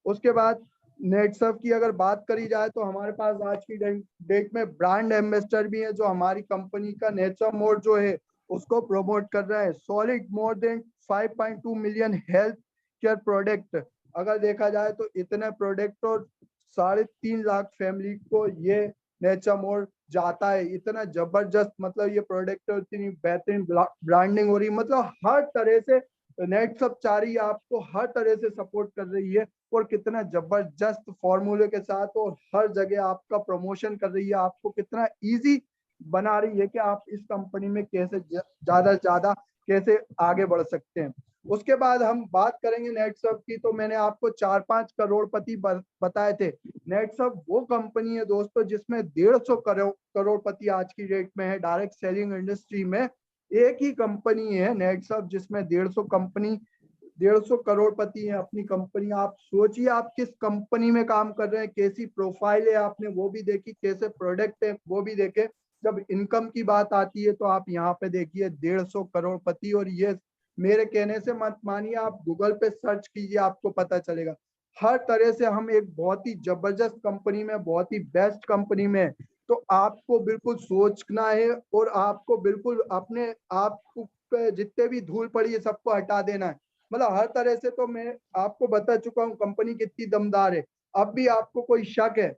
उसके बाद नेटसर्फ की अगर बात करी जाए तो हमारे पास आज की डेट में ब्रांड एम्बेसडर भी है जो हमारी कंपनी का नेचर मोड जो है उसको प्रमोट कर रहा है। Solid more than 5.2 million health care product, अगर देखा जाए तो इतने प्रोडक्ट और 3.5 लाख फैमिली को ये नेचर मोड जाता है। इतना जबरदस्त, मतलब ये प्रोडक्ट इतनी बेहतरीन ब्रांडिंग हो रही, मतलब हर तरह से नेटसर्फ चाह रही है आपको, हर तरह से सपोर्ट कर रही है, और कितना जबरदस्त फॉर्मूले के साथ और हर जगह आपका प्रमोशन कर रही है, आपको कितना इजी बना रही है कि आप इस कंपनी में कैसे ज्यादा से ज्यादा कैसे आगे बढ़ सकते हैं। उसके बाद हम बात करेंगे नेटसर्फ की, तो मैंने आपको 4-5 करोड़पति बताए थे। नेटसर्फ वो कंपनी है दोस्तों जिसमें 150 करोड़पति आज की डेट में है डायरेक्ट सेलिंग इंडस्ट्री में। एक ही कंपनी है नेटसर्फ जिसमें 150 करोड़पति है अपनी कंपनी। आप सोचिए आप किस कंपनी में काम कर रहे हैं, कैसी प्रोफाइल है, आपने वो भी देखी, कैसे प्रोडक्ट है वो भी देखे। जब इनकम की बात आती है तो आप यहाँ पे देखिए 150 करोड़पति, और ये मेरे कहने से मत मानिए, आप गूगल पे सर्च कीजिए आपको पता चलेगा। हर तरह से हम एक बहुत ही जबरदस्त कंपनी में, बहुत ही बेस्ट कंपनी में। तो आपको बिल्कुल सोचना है और आपको बिल्कुल अपने आप पे जितने भी धूल पड़ी है सबको हटा देना है। मतलब हर तरह से तो मैं आपको बता चुका हूँ कंपनी कितनी दमदार है। अब भी आपको कोई शक है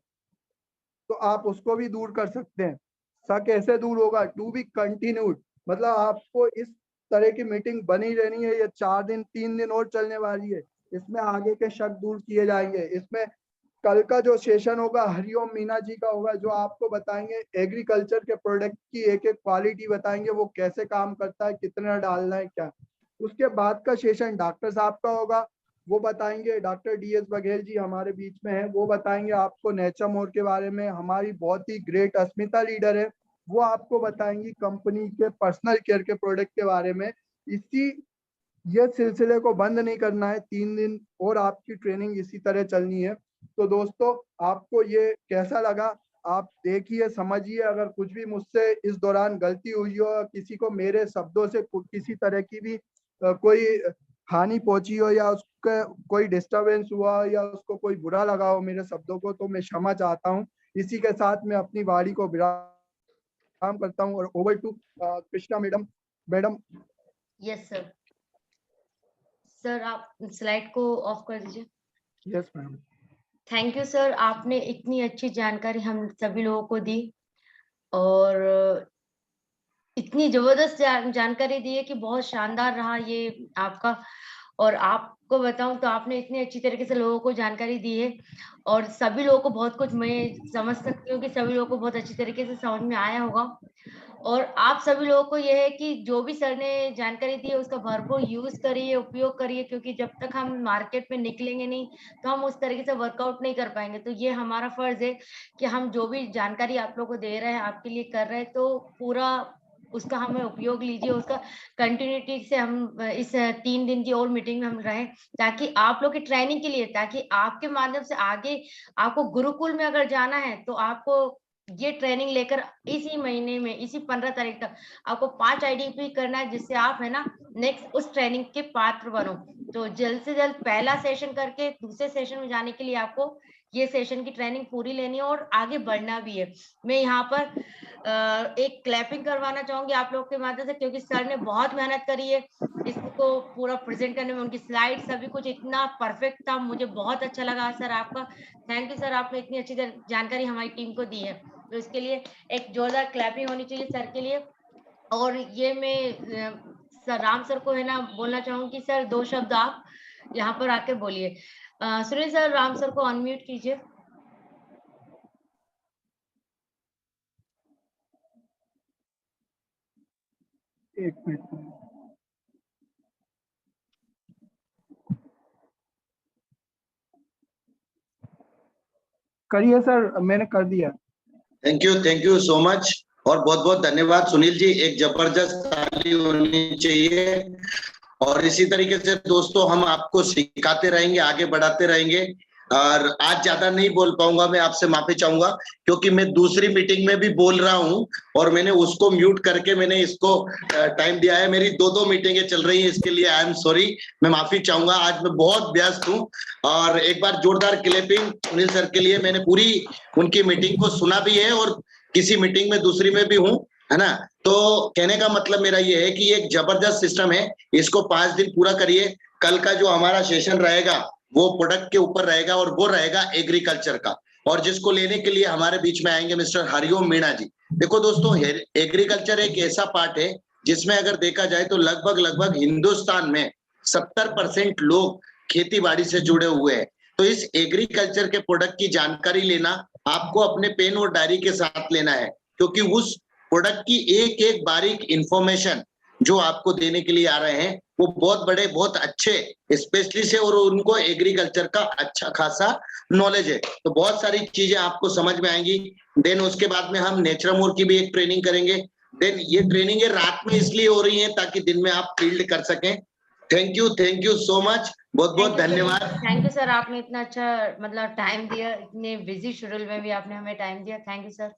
तो आप उसको भी दूर कर सकते हैं। शक कैसे दूर होगा? टू बी कंटिन्यूड, मतलब आपको इस तरह की मीटिंग बनी रहनी है, ये 4 दिन 3 दिन और चलने वाली है। इसमें आगे के शक दूर किए जाएंगे। इसमें कल का जो सेशन होगा हरिओम मीना जी का होगा, जो आपको बताएंगे एग्रीकल्चर के प्रोडक्ट की एक एक क्वालिटी बताएंगे, वो कैसे काम करता है, कितना डालना है क्या। उसके बाद का सेशन डॉक्टर साहब का होगा, वो बताएंगे, डॉक्टर DS बघेल जी हमारे बीच में है, वो बताएंगे आपको नेचर मोर के बारे में। हमारी बहुत ही ग्रेट अस्मिता लीडर है, वो आपको बताएंगी कंपनी के पर्सनल केयर के प्रोडक्ट के बारे में। इसी ये सिलसिले को बंद नहीं करना है, 3 दिन और आपकी ट्रेनिंग इसी तरह चलनी है। तो दोस्तों आपको ये कैसा लगा आप देखिए, समझिए। अगर कुछ भी मुझसे इस दौरान गलती हुई हो, किसी को मेरे शब्दों से किसी तरह की भी कोई हानि पहुंची हो, या उसका कोई डिस्टरबेंस हुआ, या उसको कोई बुरा लगा हो मेरे शब्दों को, तो मैं क्षमा चाहता हूँ। इसी के साथ मैं अपनी वाणी को विराम करता हूँ, और over to Krishna madam. Madam. Yes sir. Sir आप स्लाइड को ऑफ कर दीजिए। Yes madam. Thank you sir, आपने इतनी अच्छी जानकारी हम सभी लोगों को दी, और इतनी जबरदस्त जानकारी दी है कि बहुत शानदार रहा ये आपका। और आपको बताऊं तो आपने इतनी अच्छी तरीके से लोगों को जानकारी दी है, और सभी लोगों को बहुत कुछ, मैं समझ सकती हूँ कि सभी लोगों को बहुत अच्छी तरीके से समझ में आया होगा। और आप सभी लोगों को यह है कि जो भी सर ने जानकारी दी है उसका भरपूर यूज करिए, उपयोग करिए, क्योंकि जब तक हम मार्केट में निकलेंगे नहीं तो हम उस तरीके से वर्कआउट नहीं कर पाएंगे। तो ये हमारा फर्ज है कि हम जो भी जानकारी आप लोगों को दे रहे हैं, आपके लिए कर रहे हैं, तो पूरा उसका हमें उपयोग लीजिए, उसका कंटिन्यूटी से हम इस 3 दिन की और मीटिंग में हम रहें, ताकि आप लोग की ट्रेनिंग के लिए, ताकि आपके माध्यम से आगे आपको गुरुकुल में अगर जाना है, तो आपको ये ट्रेनिंग लेकर इसी महीने में, इसी 15 तारीख तक आपको 5 आईडीपी करना है, जिससे आप है ना नेक्स्ट उस ट्रेनिंग के पात्र बनो। तो जल्द से जल्द पहला सेशन करके दूसरे सेशन में जाने के लिए आपको ये सेशन की ट्रेनिंग पूरी लेनी है और आगे बढ़ना भी है। मैं यहाँ पर एक क्लैपिंग करवाना चाहूंगी आप लोग के माध्यम से, क्योंकि सर ने बहुत मेहनत करी है इसको पूरा प्रेजेंट करने में। उनकी स्लाइड सभी कुछ इतना परफेक्ट था, मुझे बहुत अच्छा लगा सर आपका। थैंक यू सर, आपने इतनी अच्छी जानकारी हमारी टीम को दी है, तो इसके लिए एक जोरदार क्लैपिंग होनी चाहिए सर के लिए। और ये मैं सर राम सर को है ना बोलना चाहूंगी, सर 2 शब्द आप यहाँ पर आके बोलिए। सुनील सर, राम सर को अनम्यूट कीजिए। एक मिनट करिए सर, मैंने कर दिया। थैंक यू सो मच, और बहुत बहुत धन्यवाद सुनील जी। एक जबरदस्त ताली होनी चाहिए। और इसी तरीके से दोस्तों हम आपको सिखाते रहेंगे, आगे बढ़ाते रहेंगे। और आज ज्यादा नहीं बोल पाऊंगा, मैं आपसे माफी चाहूंगा, क्योंकि मैं दूसरी मीटिंग में भी बोल रहा हूं और मैंने उसको म्यूट करके मैंने इसको टाइम दिया है। मेरी 2 मीटिंगें चल रही हैं, इसके लिए आई एम सॉरी, मैं माफी चाहूंगा। आज मैं बहुत व्यस्त हूं। और एक बार जोरदार क्लैपिंग सुनील सर के लिए। मैंने पूरी उनकी मीटिंग को सुना भी है और किसी मीटिंग में दूसरी में भी हूँ, है ना। तो कहने का मतलब मेरा ये है कि ये एक जबरदस्त सिस्टम है, इसको 5 दिन पूरा करिए। कल का जो हमारा सेशन रहेगा वो प्रोडक्ट के ऊपर रहेगा और वो रहेगा एग्रीकल्चर का, और जिसको लेने के लिए हमारे बीच में आएंगे मिस्टर हरिओम मीणा जी। देखो दोस्तों, एग्रीकल्चर एक ऐसा पार्ट है जिसमें अगर देखा जाए तो लगभग हिंदुस्तान में 70% लोग खेती बाड़ी से जुड़े हुए हैं। तो इस एग्रीकल्चर के प्रोडक्ट की जानकारी लेना आपको अपने पेन और डायरी के साथ लेना है, क्योंकि उस प्रोडक्ट की एक एक बारीक इंफॉर्मेशन जो आपको देने के लिए आ रहे हैं वो बहुत बड़े बहुत अच्छे स्पेशलिस्ट है और उनको एग्रीकल्चर का अच्छा खासा नॉलेज है। तो बहुत सारी चीजें आपको समझ में आएंगी। देन उसके बाद में हम नेचुरमोर की भी एक ट्रेनिंग करेंगे। देन ये ट्रेनिंग रात में इसलिए हो रही है ताकि दिन में आप फील्ड कर सकें। थैंक यू सो मच, बहुत बहुत धन्यवाद। थैंक यू सर, आपने इतना अच्छा मतलब टाइम दिया, इतने बिजी शेड्यूल में भी आपने हमें टाइम दिया। Thank you sir.